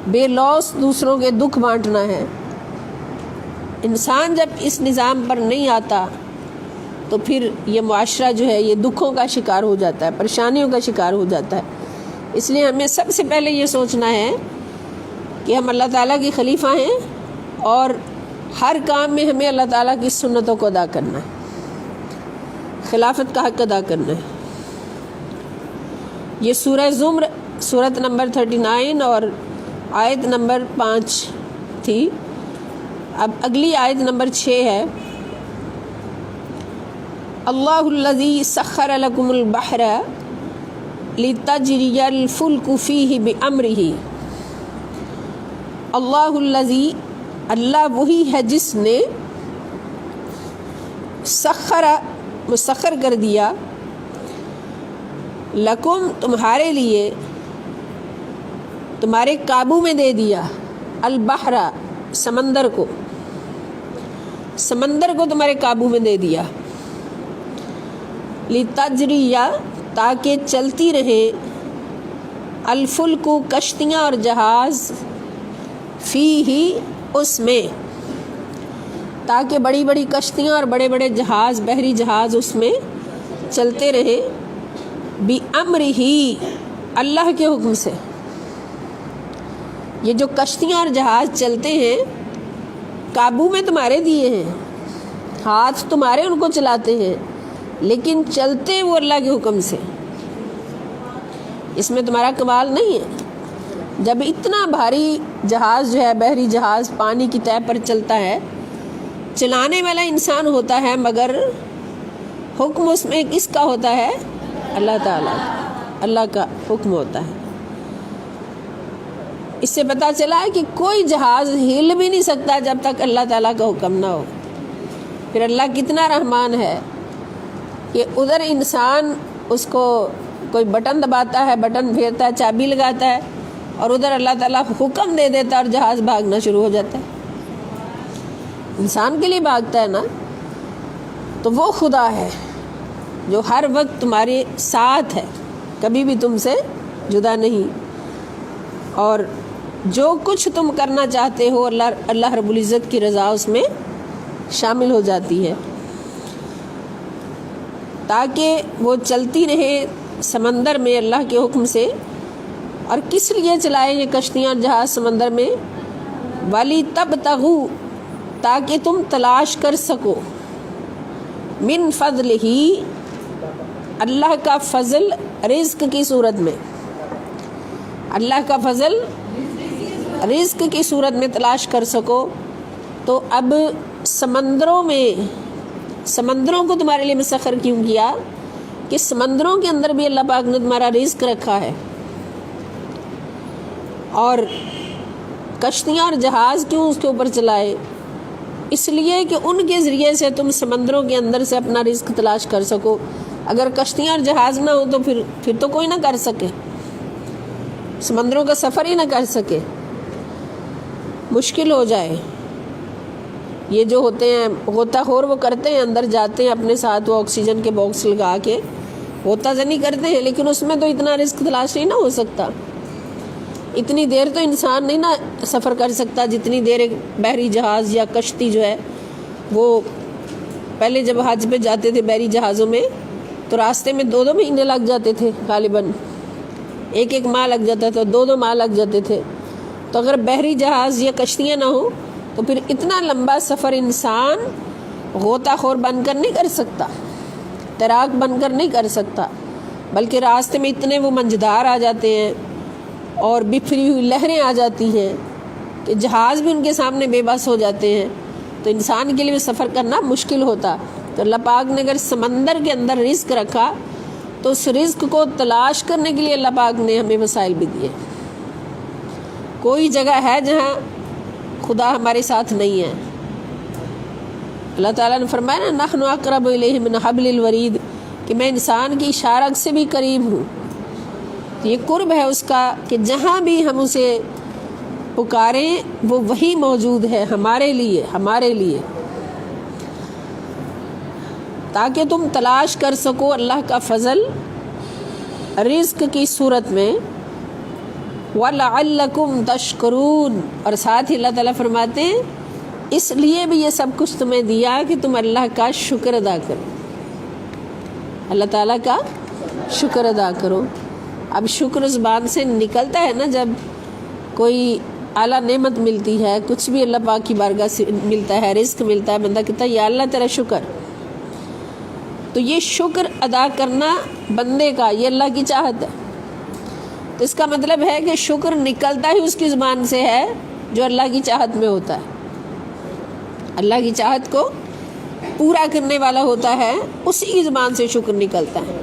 بے لوث دوسروں کے دکھ بانٹنا ہے۔ انسان جب اس نظام پر نہیں آتا تو پھر یہ معاشرہ جو ہے یہ دکھوں کا شکار ہو جاتا ہے، پریشانیوں کا شکار ہو جاتا ہے۔ اس لیے ہمیں سب سے پہلے یہ سوچنا ہے کہ ہم اللہ تعالیٰ کی خلیفہ ہیں اور ہر کام میں ہمیں اللہ تعالیٰ کی سنتوں کو ادا کرنا ہے، خلافت کا حق ادا کرنا ہے۔ یہ سورہ زمر سورت نمبر 39 اور آیت نمبر 5 تھی۔ اب اگلی آیت نمبر 6 ہے، اللہ الذی سخر لکم البحر لتجری الفلک فیہ بامرہ۔ اللہ الذی، اللہ وہی ہے جس نے مسخر کر دیا، لکم تمہارے لیے، تمہارے قابو میں دے دیا، البحر سمندر کو، سمندر کو تمہارے قابو میں دے دیا، لتجری تاکہ چلتی رہے، الفلک کشتیاں اور جہاز، فیہ اس میں، تاکہ بڑی بڑی کشتیاں اور بڑے بڑے جہاز، بحری جہاز اس میں چلتے رہے، بِأَمْرِهِ اللہ کے حکم سے۔ یہ جو کشتیاں اور جہاز چلتے ہیں قابو میں تمہارے دیے ہیں، ہاتھ تمہارے ان کو چلاتے ہیں، لیکن چلتے وہ اللہ کے حکم سے، اس میں تمہارا کمال نہیں ہے۔ جب اتنا بھاری جہاز جو ہے، بحری جہاز پانی کی تہہ پر چلتا ہے، چلانے والا انسان ہوتا ہے مگر حکم اس میں کس کا ہوتا ہے؟ اللہ تعالیٰ، اللہ کا حکم ہوتا ہے۔ اس سے پتہ چلا ہے کہ کوئی جہاز ہل بھی نہیں سکتا جب تک اللہ تعالیٰ کا حکم نہ ہو۔ پھر اللہ کتنا رحمان ہے کہ ادھر انسان اس کو کوئی بٹن دباتا ہے، بٹن پھیرتا ہے، چابی لگاتا ہے، اور ادھر اللہ تعالیٰ حکم دے دیتا ہے اور جہاز بھاگنا شروع ہو جاتا ہے۔ انسان کے لیے بھاگتا ہے نا، تو وہ خدا ہے جو ہر وقت تمہارے ساتھ ہے، کبھی بھی تم سے جدا نہیں، اور جو کچھ تم کرنا چاہتے ہو اللہ رب العزت کی رضا اس میں شامل ہو جاتی ہے، تاکہ وہ چلتی رہے سمندر میں اللہ کے حکم سے۔ اور کس لیے چلائے یہ کشتیاں اور جہاز سمندر میں؟ وَلِتَبْتَغُوا تاکہ تم تلاش کر سکو، من فضلہ اللہ کا فضل، رزق کی صورت میں، اللہ کا فضل رزق کی صورت میں تلاش کر سکو۔ تو اب سمندروں میں، سمندروں کو تمہارے لیے مسخر کیوں کیا؟ کہ سمندروں کے اندر بھی اللہ پاک نے تمہارا رزق رکھا ہے۔ اور کشتیاں اور جہاز کیوں اس کے اوپر چلائے؟ اس لیے کہ ان کے ذریعے سے تم سمندروں کے اندر سے اپنا رزق تلاش کر سکو۔ اگر کشتیاں اور جہاز نہ ہو تو پھر تو کوئی نہ کر سکے، سمندروں کا سفر ہی نہ کر سکے، مشکل ہو جائے۔ یہ جو ہوتے ہیں غوطہ خور، وہ کرتے ہیں، اندر جاتے ہیں اپنے ساتھ وہ آکسیجن کے باکس لگا کے غوطہ زنی کرتے ہیں، لیکن اس میں تو اتنا رزق تلاش نہیں نہ ہو سکتا، اتنی دیر تو انسان نہیں نہ سفر کر سکتا جتنی دیر ایک بحری جہاز یا کشتی جو ہے۔ وہ پہلے جب حج پہ جاتے تھے بحری جہازوں میں تو راستے میں 2 مہینے لگ جاتے تھے، غالباً 1 ماہ لگ جاتا تھا، 2 ماہ لگ جاتے تھے۔ تو اگر بحری جہاز یا کشتیاں نہ ہوں تو پھر اتنا لمبا سفر انسان غوطہ خور بن کر نہیں کر سکتا، تیراک بن کر نہیں کر سکتا، بلکہ راستے میں اتنے وہ منجدار آ جاتے ہیں اور بکھری ہوئی لہریں آ جاتی ہیں کہ جہاز بھی ان کے سامنے بے بس ہو جاتے ہیں، تو انسان کے لیے سفر کرنا مشکل ہوتا۔ تو اللہ پاک نے اگر سمندر کے اندر رزق رکھا تو اس رزق کو تلاش کرنے کے لیے اللہ پاک نے ہمیں وسائل بھی دیے۔ کوئی جگہ ہے جہاں خدا ہمارے ساتھ نہیں ہے؟ اللہ تعالیٰ نے فرمایا نا، نحن اقرب الیہ من حبل الورید، کہ میں انسان کی اشارت سے بھی قریب ہوں۔ یہ قرب ہے اس کا کہ جہاں بھی ہم اسے پکاریں وہ وہی موجود ہے ہمارے لیے، تاکہ تم تلاش کر سکو اللہ کا فضل رزق کی صورت میں وَلَعَلَّكُمْ تَشْكُرُونَ، اور ساتھ ہی اللہ تعالیٰ فرماتے ہیں اس لیے بھی یہ سب کچھ تمہیں دیا کہ تم اللہ کا شکر ادا کرو، اللہ تعالیٰ کا شکر ادا کرو۔ اب شکر زبان سے نکلتا ہے نا، جب کوئی اعلیٰ نعمت ملتی ہے، کچھ بھی اللہ پاک کی بارگاہ سے ملتا ہے، رزق ملتا ہے، بندہ کہتا ہے یا اللہ تیرا شکر۔ تو یہ شکر ادا کرنا بندے کا، یہ اللہ کی چاہت ہے۔ تو اس کا مطلب ہے کہ شکر نکلتا ہی اس کی زبان سے ہے جو اللہ کی چاہت میں ہوتا ہے، اللہ کی چاہت کو پورا کرنے والا ہوتا ہے، اسی کی زبان سے شکر نکلتا ہے۔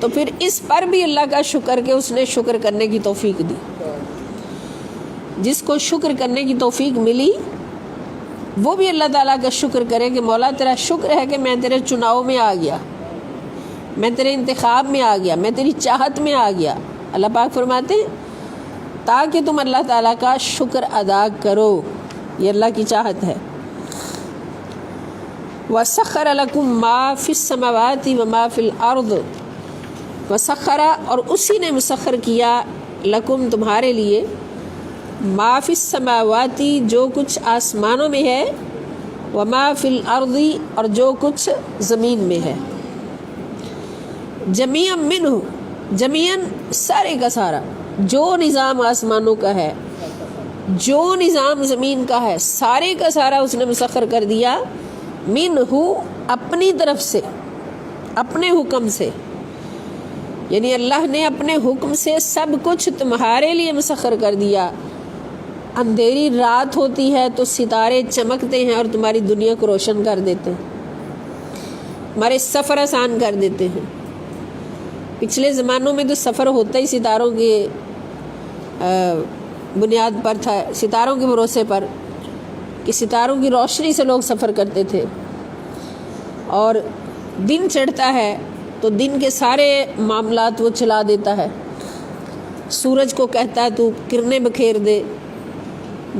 تو پھر اس پر بھی اللہ کا شکر کہ اس نے شکر کرنے کی توفیق دی۔ جس کو شکر کرنے کی توفیق ملی وہ بھی اللہ تعالیٰ کا شکر کرے کہ مولا تیرا شکر ہے کہ میں تیرے چناؤ میں آ گیا، میں تیرے انتخاب میں آ گیا، میں تیری چاہت میں آ گیا۔ اللہ پاک فرماتے ہیں تاکہ تم اللہ تعالیٰ کا شکر ادا کرو، یہ اللہ کی چاہت ہے۔ وَسَخَّرَ لَكُم مَّا فِي السَّمَاوَاتِ وَمَا فِي الْأَرْضِ، وَسَخَّرَ، اور اسی نے مسخر کیا، لکم تمہارے لیے، ما فی السماوات جو کچھ آسمانوں میں ہے، وما فی الارض اور جو کچھ زمین میں ہے، جمیعا منہ، جمیعا سارے کا سارا، جو نظام آسمانوں کا ہے، جو نظام زمین کا ہے، سارے کا سارا اس نے مسخر کر دیا، منہ اپنی طرف سے، اپنے حکم سے، یعنی اللہ نے اپنے حکم سے سب کچھ تمہارے لیے مسخر کر دیا۔ اندھیری رات ہوتی ہے تو ستارے چمکتے ہیں اور تمہاری دنیا کو روشن کر دیتے ہیں، ہمارے سفر آسان کر دیتے ہیں۔ پچھلے زمانوں میں تو سفر ہوتا ہی ستاروں کے بنیاد پر تھا، ستاروں کے بھروسے پر، کہ ستاروں کی روشنی سے لوگ سفر کرتے تھے، اور دن چڑھتا ہے تو دن کے سارے معاملات وہ چلا دیتا ہے۔ سورج کو کہتا ہے تو کرنیں بکھیر دے،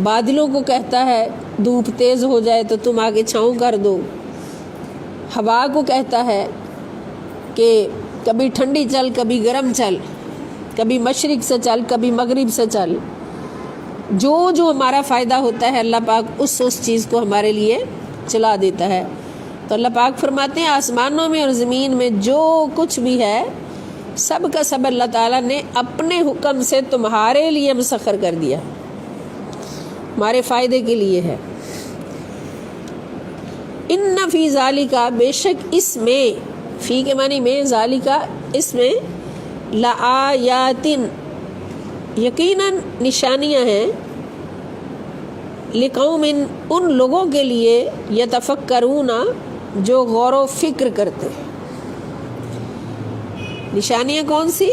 بادلوں کو کہتا ہے دھوپ تیز ہو جائے تو تم آگے چھاؤں کر دو، ہوا کو کہتا ہے کہ کبھی ٹھنڈی چل، کبھی گرم چل، کبھی مشرق سے چل، کبھی مغرب سے چل، جو جو ہمارا فائدہ ہوتا ہے اللہ پاک اس چیز کو ہمارے لیے چلا دیتا ہے۔ تو اللہ پاک فرماتے ہیں آسمانوں میں اور زمین میں جو کچھ بھی ہے سب کا سب اللہ تعالیٰ نے اپنے حکم سے تمہارے لیے مسخر کر دیا، ہمارے فائدے کے لیے ہے۔ ان فی ذالک، بے شک اس میں، فی کے معنی میں، ذالک اس میں، لآیات، یقیناً نشانیاں ہیں، لقوم، ان لوگوں کے لیے، یتفکرون، جو غور و فکر کرتے ہیں۔ نشانیاں کون سی؟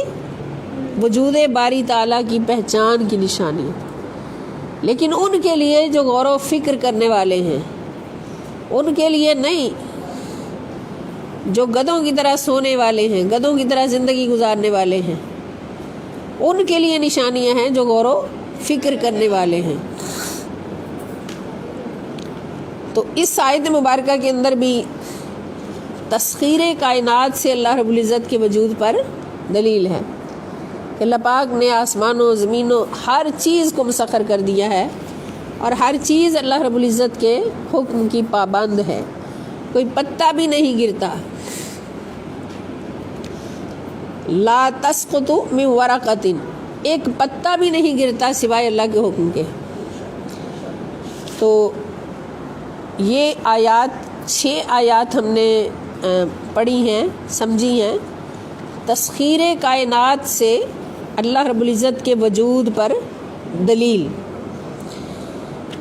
وجود باری تعالیٰ کی پہچان کی نشانیاں، لیکن ان کے لیے جو غور و فکر کرنے والے ہیں، ان کے لیے نہیں، جو گدھوں کی طرح سونے والے ہیں، گدھوں کی طرح زندگی گزارنے والے ہیں، ان کے لیے نشانیاں ہیں جو غور و فکر کرنے والے ہیں۔ تو اس آیت مبارکہ کے اندر بھی تسخیر کائنات سے اللہ رب العزت کے وجود پر دلیل ہے کہ اللہ پاک نے آسمانوں، زمینوں، ہر چیز کو مسخر کر دیا ہے، اور ہر چیز اللہ رب العزت کے حکم کی پابند ہے، کوئی پتا بھی نہیں گرتا۔ لا تسقط من ورقۃ، ایک پتا بھی نہیں گرتا سوائے اللہ کے حکم کے۔ تو یہ آیات، 6 آیات ہم نے پڑھی ہیں، سمجھی ہیں، تسخیر کائنات سے اللہ رب العزت کے وجود پر دلیل۔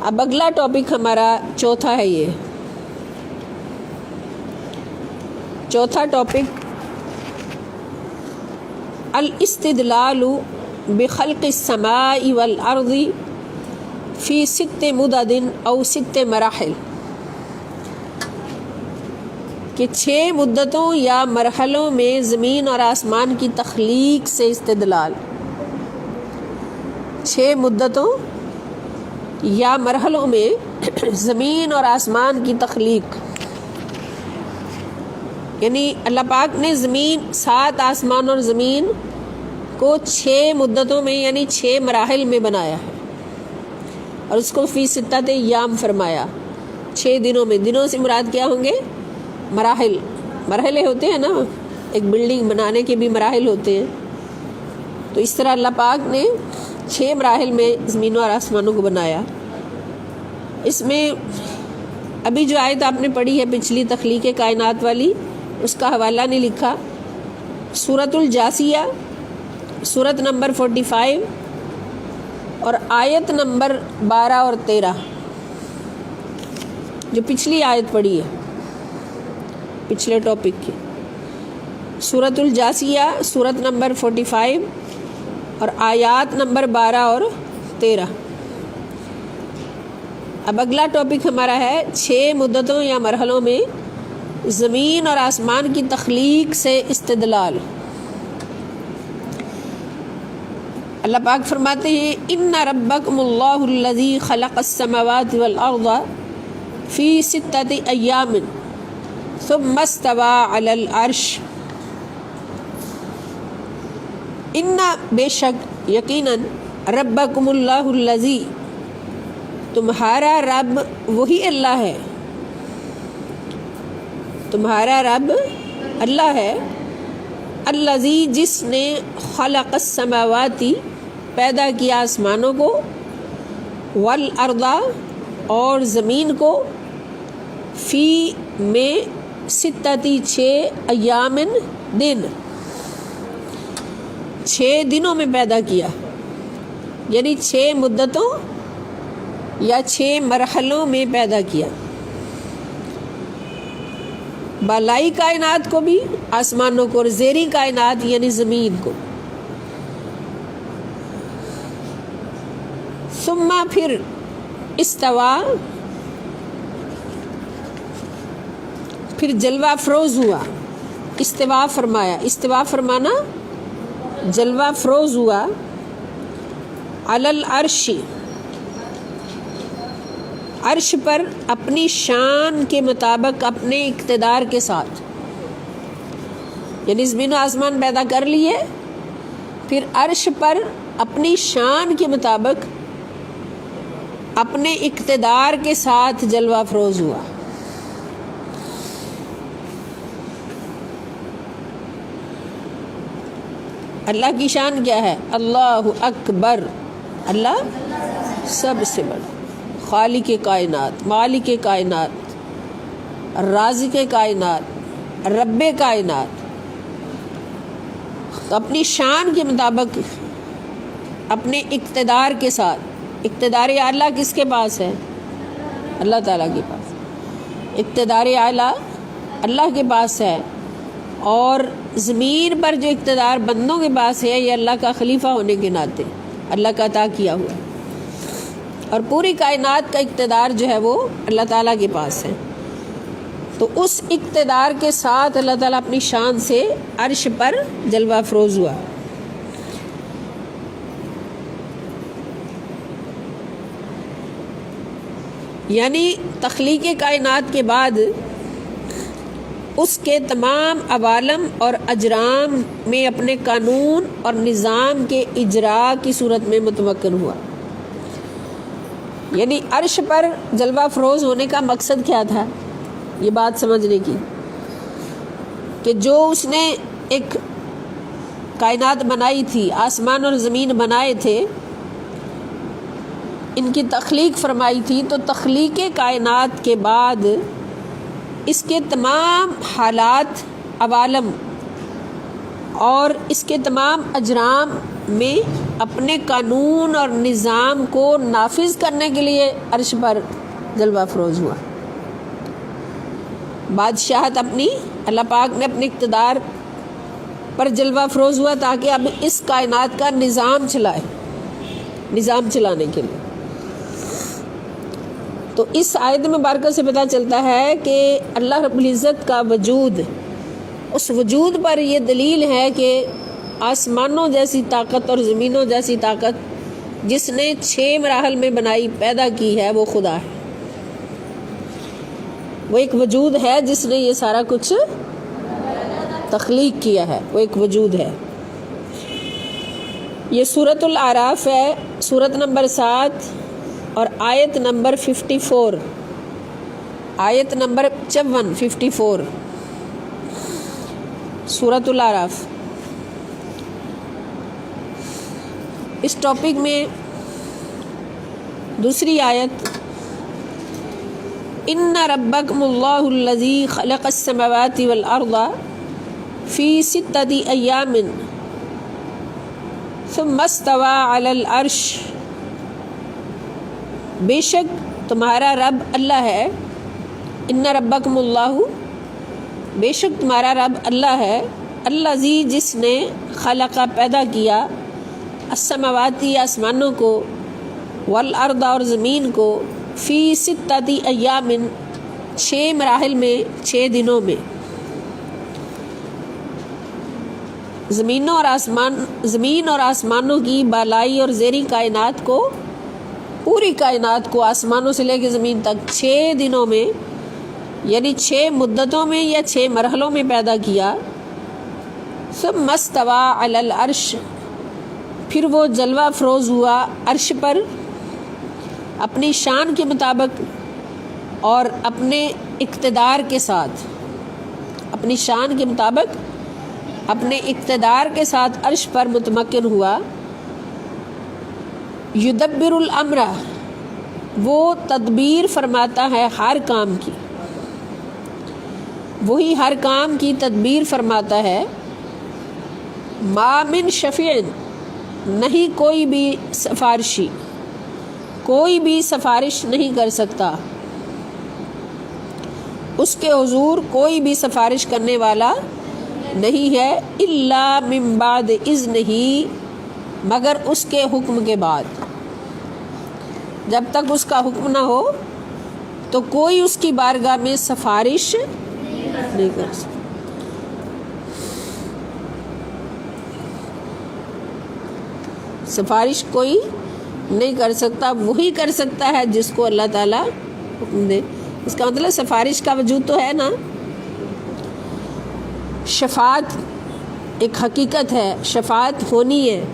اب اگلا ٹاپک ہمارا چوتھا ہے، یہ چوتھا ٹاپک، الاستدلال بخلق السماء والارض فی 6 مدد او 6 مراحل، کہ 6 مدتوں یا مرحلوں میں زمین اور آسمان کی تخلیق سے استدلال، 6 مدتوں یا مرحلوں میں زمین اور آسمان کی تخلیق۔ یعنی اللہ پاک نے زمین 7 آسمان اور زمین کو 6 مدتوں میں یعنی 6 مراحل میں بنایا ہے، اور اس کو فی 6 ایام فرمایا، 6 دنوں میں۔ دنوں سے مراد کیا ہوں گے؟ مراحل، مرحلے ہوتے ہیں نا، ایک بلڈنگ بنانے کے بھی مراحل ہوتے ہیں، تو اس طرح اللہ پاک نے 6 مراحل میں زمینوں اور آسمانوں کو بنایا۔ اس میں ابھی جو آیت آپ نے پڑھی ہے پچھلی تخلیق کائنات والی، اس کا حوالہ نہیں لکھا، سورۃ الجاثیہ، سورت نمبر 45 اور آیت نمبر 12 اور 13، جو پچھلی آیت پڑھی ہے پچھلے ٹاپک کی، سورۃ الجاثیہ سورت نمبر 45 اور آیات نمبر 12 اور 13۔ اب اگلا ٹاپک ہمارا ہے 6 مدتوں یا مرحلوں میں زمین اور آسمان کی تخلیق سے استدلال۔ اللہ پاک فرماتے ہیں ان ربکم اللہ الذی خلق السماوات والارض فی 6 ایام ثم استوى علی العرش۔ ان بے شک یقیناً ربکم اللہ الذی تمہارا رب وہی اللہ ہے، تمہارا رب اللہ ہے، الذی جس نے خلق السماواتی پیدا کیا آسمانوں کو، والارض اور زمین کو، فی میں 6 ایام دن، 6 دنوں میں پیدا کیا، یعنی 6 مدتوں یا 6 مرحلوں میں پیدا کیا، بالائی کائنات کو بھی، آسمانوں کو، اور زیریں کائنات یعنی زمین کو۔ ثم پھر استوا، پھر جلوہ افروز ہوا، استوا فرمایا، استوا فرمانا جلوہ افروز ہوا، علی العرش عرش پر، اپنی شان کے مطابق، اپنے اقتدار کے ساتھ، یعنی زمین و آسمان پیدا کر لیے، پھر عرش پر اپنی شان کے مطابق اپنے اقتدار کے ساتھ جلوہ افروز ہوا۔ اللہ کی شان کیا ہے؟ اللہ اکبر، اللہ سب سے بڑا، خالق کائنات، مالک کائنات، رازق کائنات، رب کائنات۔ تو اپنی شان کے مطابق، اپنے اقتدار کے ساتھ، اقتدار اعلیٰ کس کے پاس ہے؟ اللہ تعالیٰ کے پاس، اقتدار اعلیٰ اللہ کے پاس ہے، اور زمین پر جو اقتدار بندوں کے پاس ہے یہ اللہ کا خلیفہ ہونے کے ناطے اللہ کا عطا کیا ہوا ہے، اور پوری کائنات کا اقتدار جو ہے وہ اللہ تعالیٰ کے پاس ہے۔ تو اس اقتدار کے ساتھ اللہ تعالیٰ اپنی شان سے عرش پر جلوہ افروز ہوا۔ یعنی تخلیق کائنات کے بعد اس کے تمام عوالم اور اجرام میں اپنے قانون اور نظام کے اجراء کی صورت میں متمکن ہوا۔ یعنی عرش پر جلوہ افروز ہونے کا مقصد کیا تھا؟ یہ بات سمجھنے کی کہ جو اس نے ایک کائنات بنائی تھی، آسمان اور زمین بنائے تھے، ان کی تخلیق فرمائی تھی، تو تخلیق کائنات کے بعد اس کے تمام حالات، عوالم اور اس کے تمام اجرام میں اپنے قانون اور نظام کو نافذ کرنے کے لیے عرش پر جلوہ افروز ہوا۔ بادشاہت اپنی، اللہ پاک نے اپنے اقتدار پر جلوہ افروز ہوا تاکہ اب اس کائنات کا نظام چلائے، نظام چلانے کے لیے۔ تو اس آیت مبارکہ سے پتہ چلتا ہے کہ اللہ رب العزت کا وجود، اس وجود پر یہ دلیل ہے کہ آسمانوں جیسی طاقت اور زمینوں جیسی طاقت جس نے 6 مراحل میں بنائی، پیدا کی ہے، وہ خدا ہے۔ وہ ایک وجود ہے جس نے یہ سارا کچھ تخلیق کیا ہے، وہ ایک وجود ہے۔ یہ سورۃ الاعراف ہے، سورت نمبر 7 اور آیت نمبر 54، آیت نمبر 54 سورۃ الاعراف۔ اس ٹاپک میں دوسری آیت، ان ربکم اللہ الذی خلق السماوات والارض فی 6 ایام ثم استوى علی العرش، بے شک تمہارا رب اللہ ہے، ان ربکم اللہ، بے شک تمہارا رب اللہ ہے، الذی جس نے خلق پیدا کیا، السماواتی آسمانوں کو، والارض اور زمین کو، فی 6 ایام 6 مراحل میں، 6 دنوں میں۔ زمین اور آسمانوں کی بالائی اور زیریں کائنات کو، پوری کائنات کو آسمانوں سے لے کے زمین تک 6 دنوں میں، یعنی 6 مدتوں میں یا 6 مرحلوں میں پیدا کیا۔ ثم استوى علی العرش، پھر وہ جلوہ افروز ہوا عرش پر، اپنی شان کے مطابق اور اپنے اقتدار کے ساتھ، اپنی شان کے مطابق اپنے اقتدار کے ساتھ عرش پر متمکن ہوا۔ یدبر الامر، وہ تدبیر فرماتا ہے ہر کام کی، وہی ہر کام کی تدبیر فرماتا ہے۔ ما من شفیع، نہیں کوئی بھی سفارشی، کوئی بھی سفارش نہیں کر سکتا، اس کے حضور کوئی بھی سفارش کرنے والا نہیں ہے، الا من بعد اذنہ، مگر اس کے حکم کے بعد۔ جب تک اس کا حکم نہ ہو تو کوئی اس کی بارگاہ میں سفارش نہیں کر سکتا۔ سفارش کوئی نہیں کر سکتا، وہی کر سکتا ہے جس کو اللہ تعالیٰ حکم دے۔ اس کا مطلب سفارش کا وجود تو ہے نا۔ شفاعت ایک حقیقت ہے، شفاعت ہونی ہے۔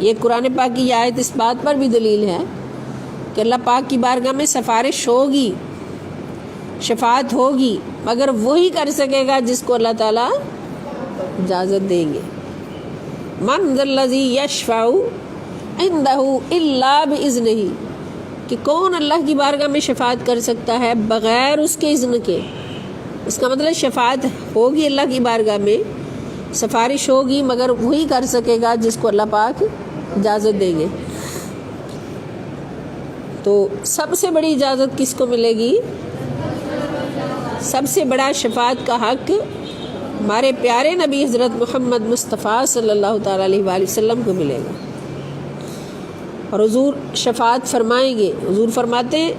یہ قرآن پاک کی آیت اس بات پر بھی دلیل ہے کہ اللہ پاک کی بارگاہ میں سفارش ہوگی، شفاعت ہوگی، مگر وہی کر سکے گا جس کو اللہ تعالیٰ اجازت دیں گے۔ من ذا الذی یشفع عندہ الا باذنہ، کہ کون اللہ کی بارگاہ میں شفاعت کر سکتا ہے بغیر اس کے اذن کے۔ اس کا مطلب شفاعت ہوگی اللہ کی بارگاہ میں، سفارش ہوگی، مگر وہی کر سکے گا جس کو اللہ پاک اجازت دیں گے۔ تو سب سے بڑی اجازت کس کو ملے گی؟ سب سے بڑا شفاعت کا حق ہمارے پیارے نبی حضرت محمد مصطفیٰ صلی اللہ تعالیٰ علیہ وآلہ وسلم کو ملے گا، اور حضور شفاعت فرمائیں گے۔ حضور فرماتے ہیں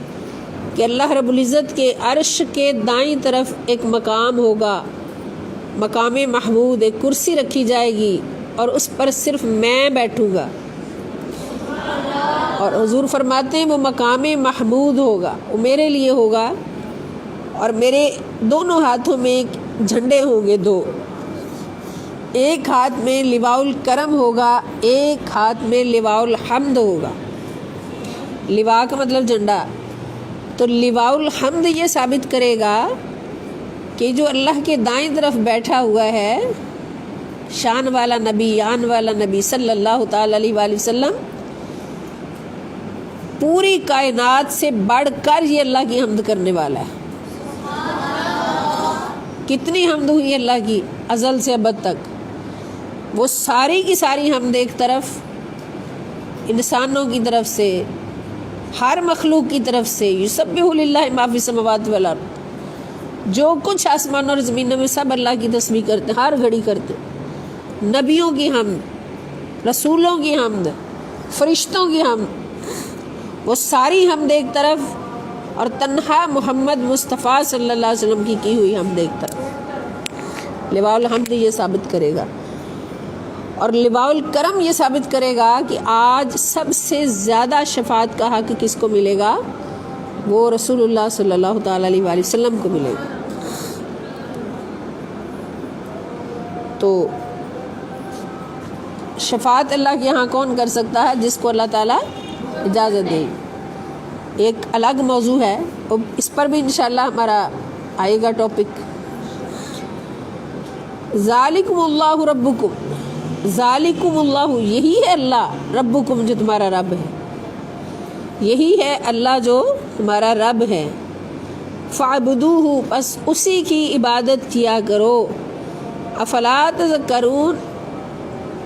کہ اللہ رب العزت کے عرش کے دائیں طرف ایک مقام ہوگا، مقام محمود، ایک کرسی رکھی جائے گی اور اس پر صرف میں بیٹھوں گا، اور حضور فرماتے ہیں وہ مقام محمود ہوگا، وہ میرے لیے ہوگا، اور میرے دونوں ہاتھوں میں جھنڈے ہوں گے 2، ایک ہاتھ میں لواء الکرم ہوگا، ایک ہاتھ میں لواء الحمد ہوگا۔ لواء کا مطلب جھنڈا، تو لواء الحمد یہ ثابت کرے گا کہ جو اللہ کے دائیں طرف بیٹھا ہوا ہے، شان والا نبی، آن والا نبی صلی اللہ تعالیٰ علیہ وآلہ وسلم، پوری کائنات سے بڑھ کر یہ اللہ کی حمد کرنے والا ہے۔ کتنی حمد ہوئی اللہ کی ازل سے ابد تک، وہ ساری کی ساری حمد ایک طرف، انسانوں کی طرف سے، ہر مخلوق کی طرف سے، یسبح للہ ما فی السماوات والارض، جو کچھ آسمان اور زمینوں میں سب اللہ کی تسبیح کرتے، ہر گھڑی کرتے۔ نبیوں کی حمد، رسولوں کی حمد، فرشتوں کی حمد، وہ ساری حمد ایک طرف، اور تنہا محمد مصطفیٰ صلی اللہ علیہ وسلم کی ہوئی حمد ایک طرف۔ لواء الحمد یہ ثابت کرے گا، اور لواء الکرم یہ ثابت کرے گا کہ آج سب سے زیادہ شفاعت کا حق کس کو ملے گا؟ وہ رسول اللہ صلی اللہ تعالیٰ علیہ وآلہ وسلم کو ملے گا۔ تو شفاعت اللہ کے یہاں کون کر سکتا ہے؟ جس کو اللہ تعالیٰ اجازت دے. ایک الگ موضوع ہے، اس پر بھی انشاءاللہ ہمارا آئے گا ٹاپک. ذالکم اللہ ربکم، ذالکم اللہ یہی ہے اللہ، ربکم جو تمہارا رب ہے، یہی ہے اللہ جو تمہارا رب ہے. فاعبدوہ بس اسی کی عبادت کیا کرو. افلا تذکرون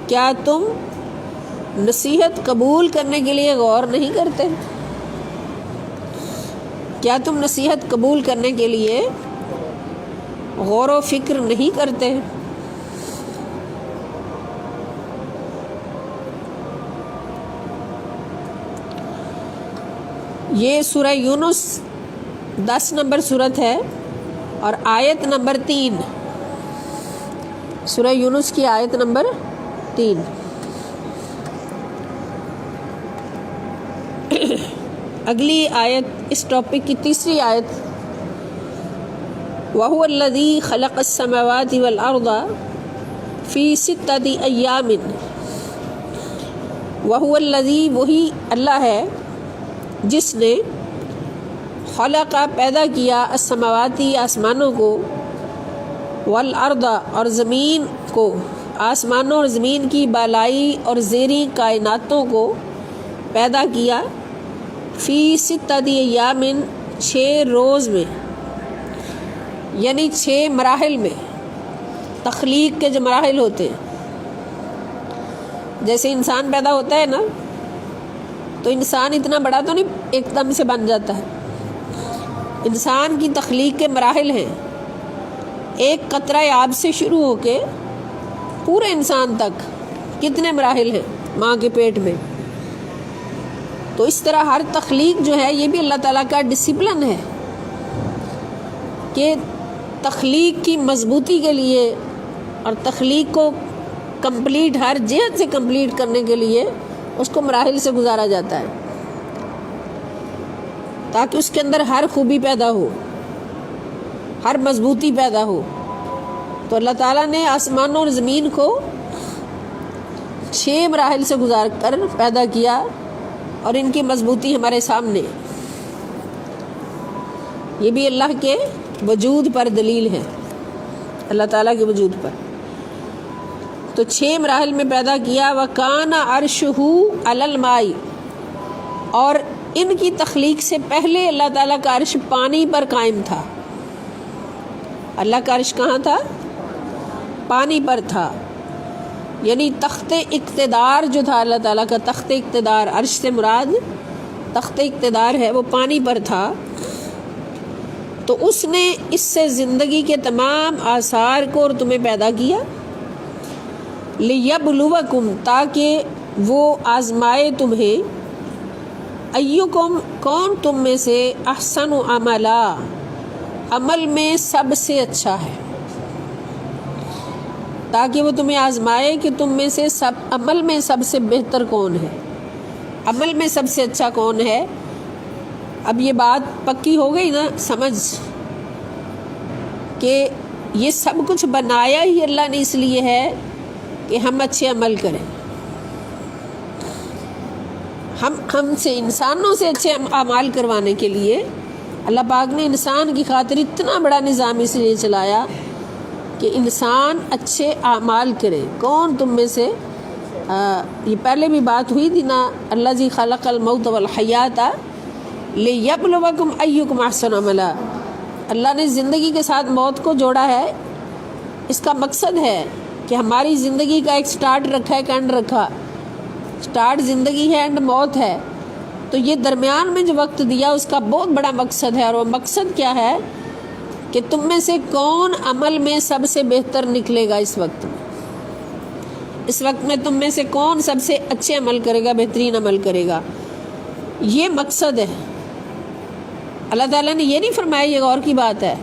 کیا تم نصیحت قبول کرنے کے لیے غور نہیں کرتے؟ کیا تم نصیحت قبول کرنے کے لیے غور و فکر نہیں کرتے؟ یہ سورہ یونس 10 نمبر سورت ہے اور آیت نمبر 3، سورہ یونس کی آیت نمبر 3. اگلی آیت اس ٹاپک کی تیسری آیت، وَهُوَ الَّذِي خَلَقَ السَّمَاوَاتِ وَالْأَرْضَ فِي سِتَّةِ أَيَّامٍ. وَهُوَ الَّذِي وہی اللہ ہے جس نے خلق پیدا کیا السماواتی آسمانوں کو، والارض اور زمین کو، آسمانوں اور زمین کی بالائی اور زیریں کائناتوں کو پیدا کیا، فی ستۃ ایام 6 روز میں، یعنی 6 مراحل میں. تخلیق کے جو مراحل ہوتے ہیں، جیسے انسان پیدا ہوتا ہے نا، تو انسان اتنا بڑا تو نہیں ایک دم سے بن جاتا ہے. انسان کی تخلیق کے مراحل ہیں، ایک قطرہ آب سے شروع ہو کے پورے انسان تک کتنے مراحل ہیں ماں کے پیٹ میں. تو اس طرح ہر تخلیق جو ہے یہ بھی اللہ تعالیٰ کا ڈسپلن ہے کہ تخلیق کی مضبوطی کے لیے اور تخلیق کو کمپلیٹ ہر جہت سے کمپلیٹ کرنے کے لیے اس کو مراحل سے گزارا جاتا ہے، تاکہ اس کے اندر ہر خوبی پیدا ہو، ہر مضبوطی پیدا ہو. تو اللہ تعالیٰ نے آسمانوں اور زمین کو 6 مراحل سے گزار کر پیدا کیا، اور ان کی مضبوطی ہمارے سامنے. یہ بھی اللہ کے وجود پر دلیل ہے، اللہ تعالیٰ کے وجود پر. تو 6 مراحل میں پیدا کیا. وَكَانَ عَرْشُهُ عَلَى الْمَاءِ، اور ان کی تخلیق سے پہلے اللہ تعالیٰ کا عرش پانی پر قائم تھا. اللہ کا عرش کہاں تھا؟ پانی پر تھا. یعنی تخت اقتدار جو تھا اللہ تعالیٰ کا، تخت اقتدار، عرش سے مراد تخت اقتدار ہے، وہ پانی پر تھا. تو اس نے اس سے زندگی کے تمام آثار کو اور تمہیں پیدا کیا. لِيَبْلُوَكُمْ، تاکہ وہ آزمائے تمہیں. ایُّکم، کون تم میں سے احسن عملا، عمل میں سب سے اچھا ہے. تاکہ وہ تمہیں آزمائے کہ تم میں سے عمل میں سب سے بہتر کون ہے، عمل میں سب سے اچھا کون ہے. اب یہ بات پکی ہو گئی نا سمجھ کہ یہ سب کچھ بنایا ہی اللہ نے اس لیے ہے کہ ہم اچھے عمل کریں. ہم سے انسانوں سے اچھے اعمال کروانے کے لیے اللہ پاک نے انسان کی خاطر اتنا بڑا نظام اس لیے چلایا کہ انسان اچھے اعمال کرے. کون تم میں سے یہ پہلے بھی بات ہوئی تھی نا، الذی خلق الموت والحیات لیبلوکم ایکم احسن عملا. اللہ نے زندگی کے ساتھ موت کو جوڑا ہے. اس کا مقصد ہے کہ ہماری زندگی کا ایک سٹارٹ رکھا ہے، ایک اینڈ رکھا. سٹارٹ زندگی ہے، اینڈ موت ہے. تو یہ درمیان میں جو وقت دیا اس کا بہت بڑا مقصد ہے. اور وہ مقصد کیا ہے کہ تم میں سے کون عمل میں سب سے بہتر نکلے گا. اس وقت میں تم میں سے کون سب سے اچھے عمل کرے گا، بہترین عمل کرے گا. یہ مقصد ہے. اللہ تعالیٰ نے یہ نہیں فرمایا، یہ غور کی بات ہے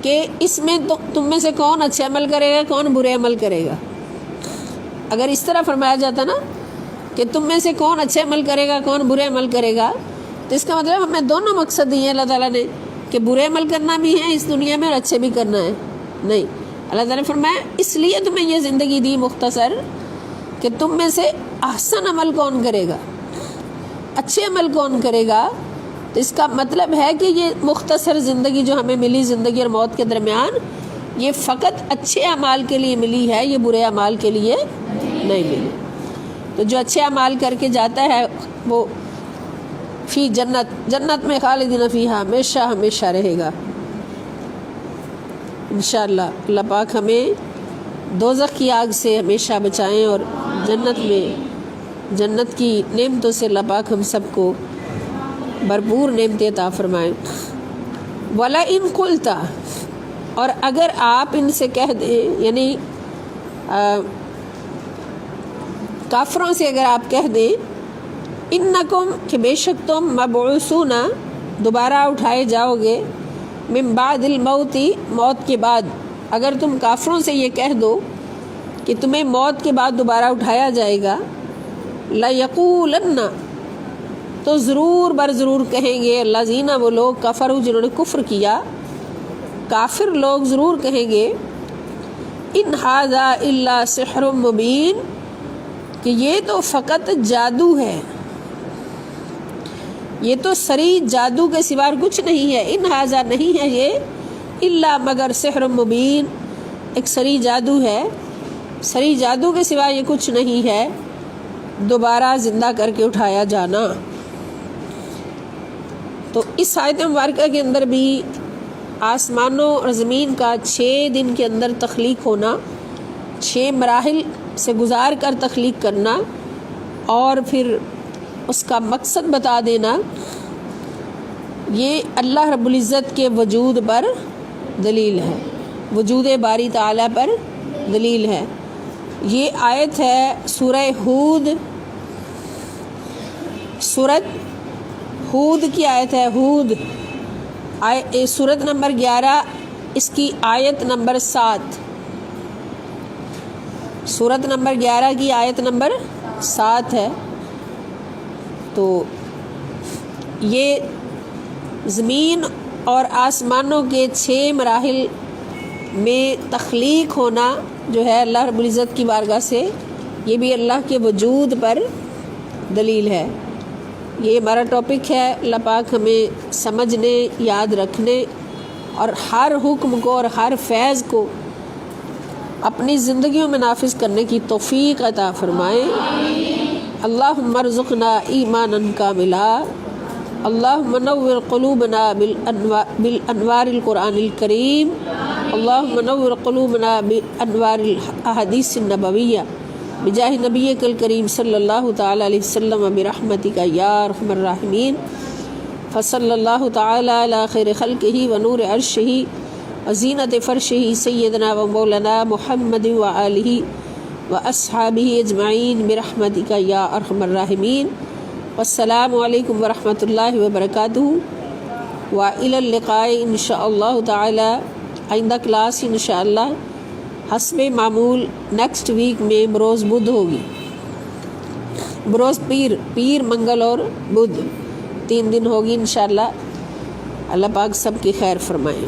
کہ اس میں تم میں سے کون اچھے عمل کرے گا، کون برے عمل کرے گا. اگر اس طرح فرمایا جاتا نا کہ تم میں سے کون اچھے عمل کرے گا، کون برے عمل کرے گا، تو اس کا مطلب ہمیں دونوں مقصد دیے اللہ تعالیٰ نے کہ برے عمل کرنا بھی ہے اس دنیا میں اور اچھے بھی کرنا ہے. نہیں، اللہ تعالیٰ نے فرمایا اس لیے تمہیں یہ زندگی دی مختصر کہ تم میں سے احسن عمل کون کرے گا، اچھے عمل کون کرے گا. تو اس کا مطلب ہے کہ یہ مختصر زندگی جو ہمیں ملی زندگی اور موت کے درمیان، یہ فقط اچھے اعمال کے لیے ملی ہے، یہ برے اعمال کے لیے نہیں ملی. تو جو اچھے اعمال کر کے جاتا ہے وہ فی جنت میں خالدین فیہا ہمیشہ ہمیشہ رہے گا انشاءاللہ. اللہ پاک ہمیں دوزخ کی آگ سے ہمیشہ بچائیں اور جنت کی نعمتوں سے اللہ پاک ہم سب کو بھرپور نعمتیں عطا فرمائیں. وَلَئِن قُلْتَ، اور اگر آپ ان سے کہہ دیں، یعنی کافروں سے اگر آپ کہہ دیں انکم، کہ بے شک تم مبعوثون، دوبارہ اٹھائے جاؤ گے، من بعد الموت، موت کے بعد، اگر تم کافروں سے یہ کہہ دو کہ تمہیں موت کے بعد دوبارہ اٹھایا جائے گا، لَيَقُولَنَّ، تو ضرور بر ضرور کہیں گے، الذین، وہ لوگ، کفروا، جنہوں نے کفر کیا، کافر لوگ ضرور کہیں گے، ان ھذا الا سحر مبین، کہ یہ تو فقط جادو ہے، یہ تو سری جادو کے سوا کچھ نہیں ہے. ان ھذا، نہیں ہے یہ، الا مگر سحر مبین، ایک سری جادو ہے، سری جادو کے سوا یہ کچھ نہیں ہے دوبارہ زندہ کر کے اٹھایا جانا. تو اس آیت مبارکہ کے اندر بھی آسمانوں اور زمین کا 6 دن کے اندر تخلیق ہونا، 6 مراحل سے گزار کر تخلیق کرنا، اور پھر اس کا مقصد بتا دینا، یہ اللہ رب العزت کے وجود پر دلیل ہے، وجود باری تعالیٰ پر دلیل ہے. یہ آیت ہے سورہ ہود، سورت ہود کی آیت ہے، ہود سورت نمبر 11، اس کی آیت نمبر 7، سورت نمبر 11 کی آیت نمبر 7 ہے. تو یہ زمین اور آسمانوں کے 6 مراحل میں تخلیق ہونا جو ہے اللہ رب العزت کی بارگاہ سے، یہ بھی اللہ کے وجود پر دلیل ہے. یہ ہمارا ٹاپک ہے. اللہ پاک ہمیں سمجھنے، یاد رکھنے اور ہر حکم کو اور ہر فیض کو اپنی زندگیوں میں نافذ کرنے کی توفیق عطا فرمائے. اللہم ارزقنا ایمانا کاملا، اللہم نور قلوبنا بالانوار القرآن الکریم، اللہم نور قلوبنا بانوار الاحادیث النبویہ، بجاہ نبیک الکریم صلی اللہ تعالی علیہ وسلم، برحمتک یا ارحم الراحمین. فصلی اللہ تعالی علی خیر خلقہ ونور عرشہ وزینت فرشہ سیدنا و مولانا محمد وآلہ واصحابہ اجمعین برحمتک یا ارحم الراحمین. والسلام علیکم ورحمۃ اللہ وبرکاتہ، وإلی اللقاء انشاءاللہ تعالی. آئندہ کلاس انشاءاللہ حسب معمول نیکسٹ ویک میں بروز بدھ ہوگی، بروز پیر منگل اور بدھ 3 دن ہوگی انشاءاللہ. اللہ پاک سب کی خیر فرمائے.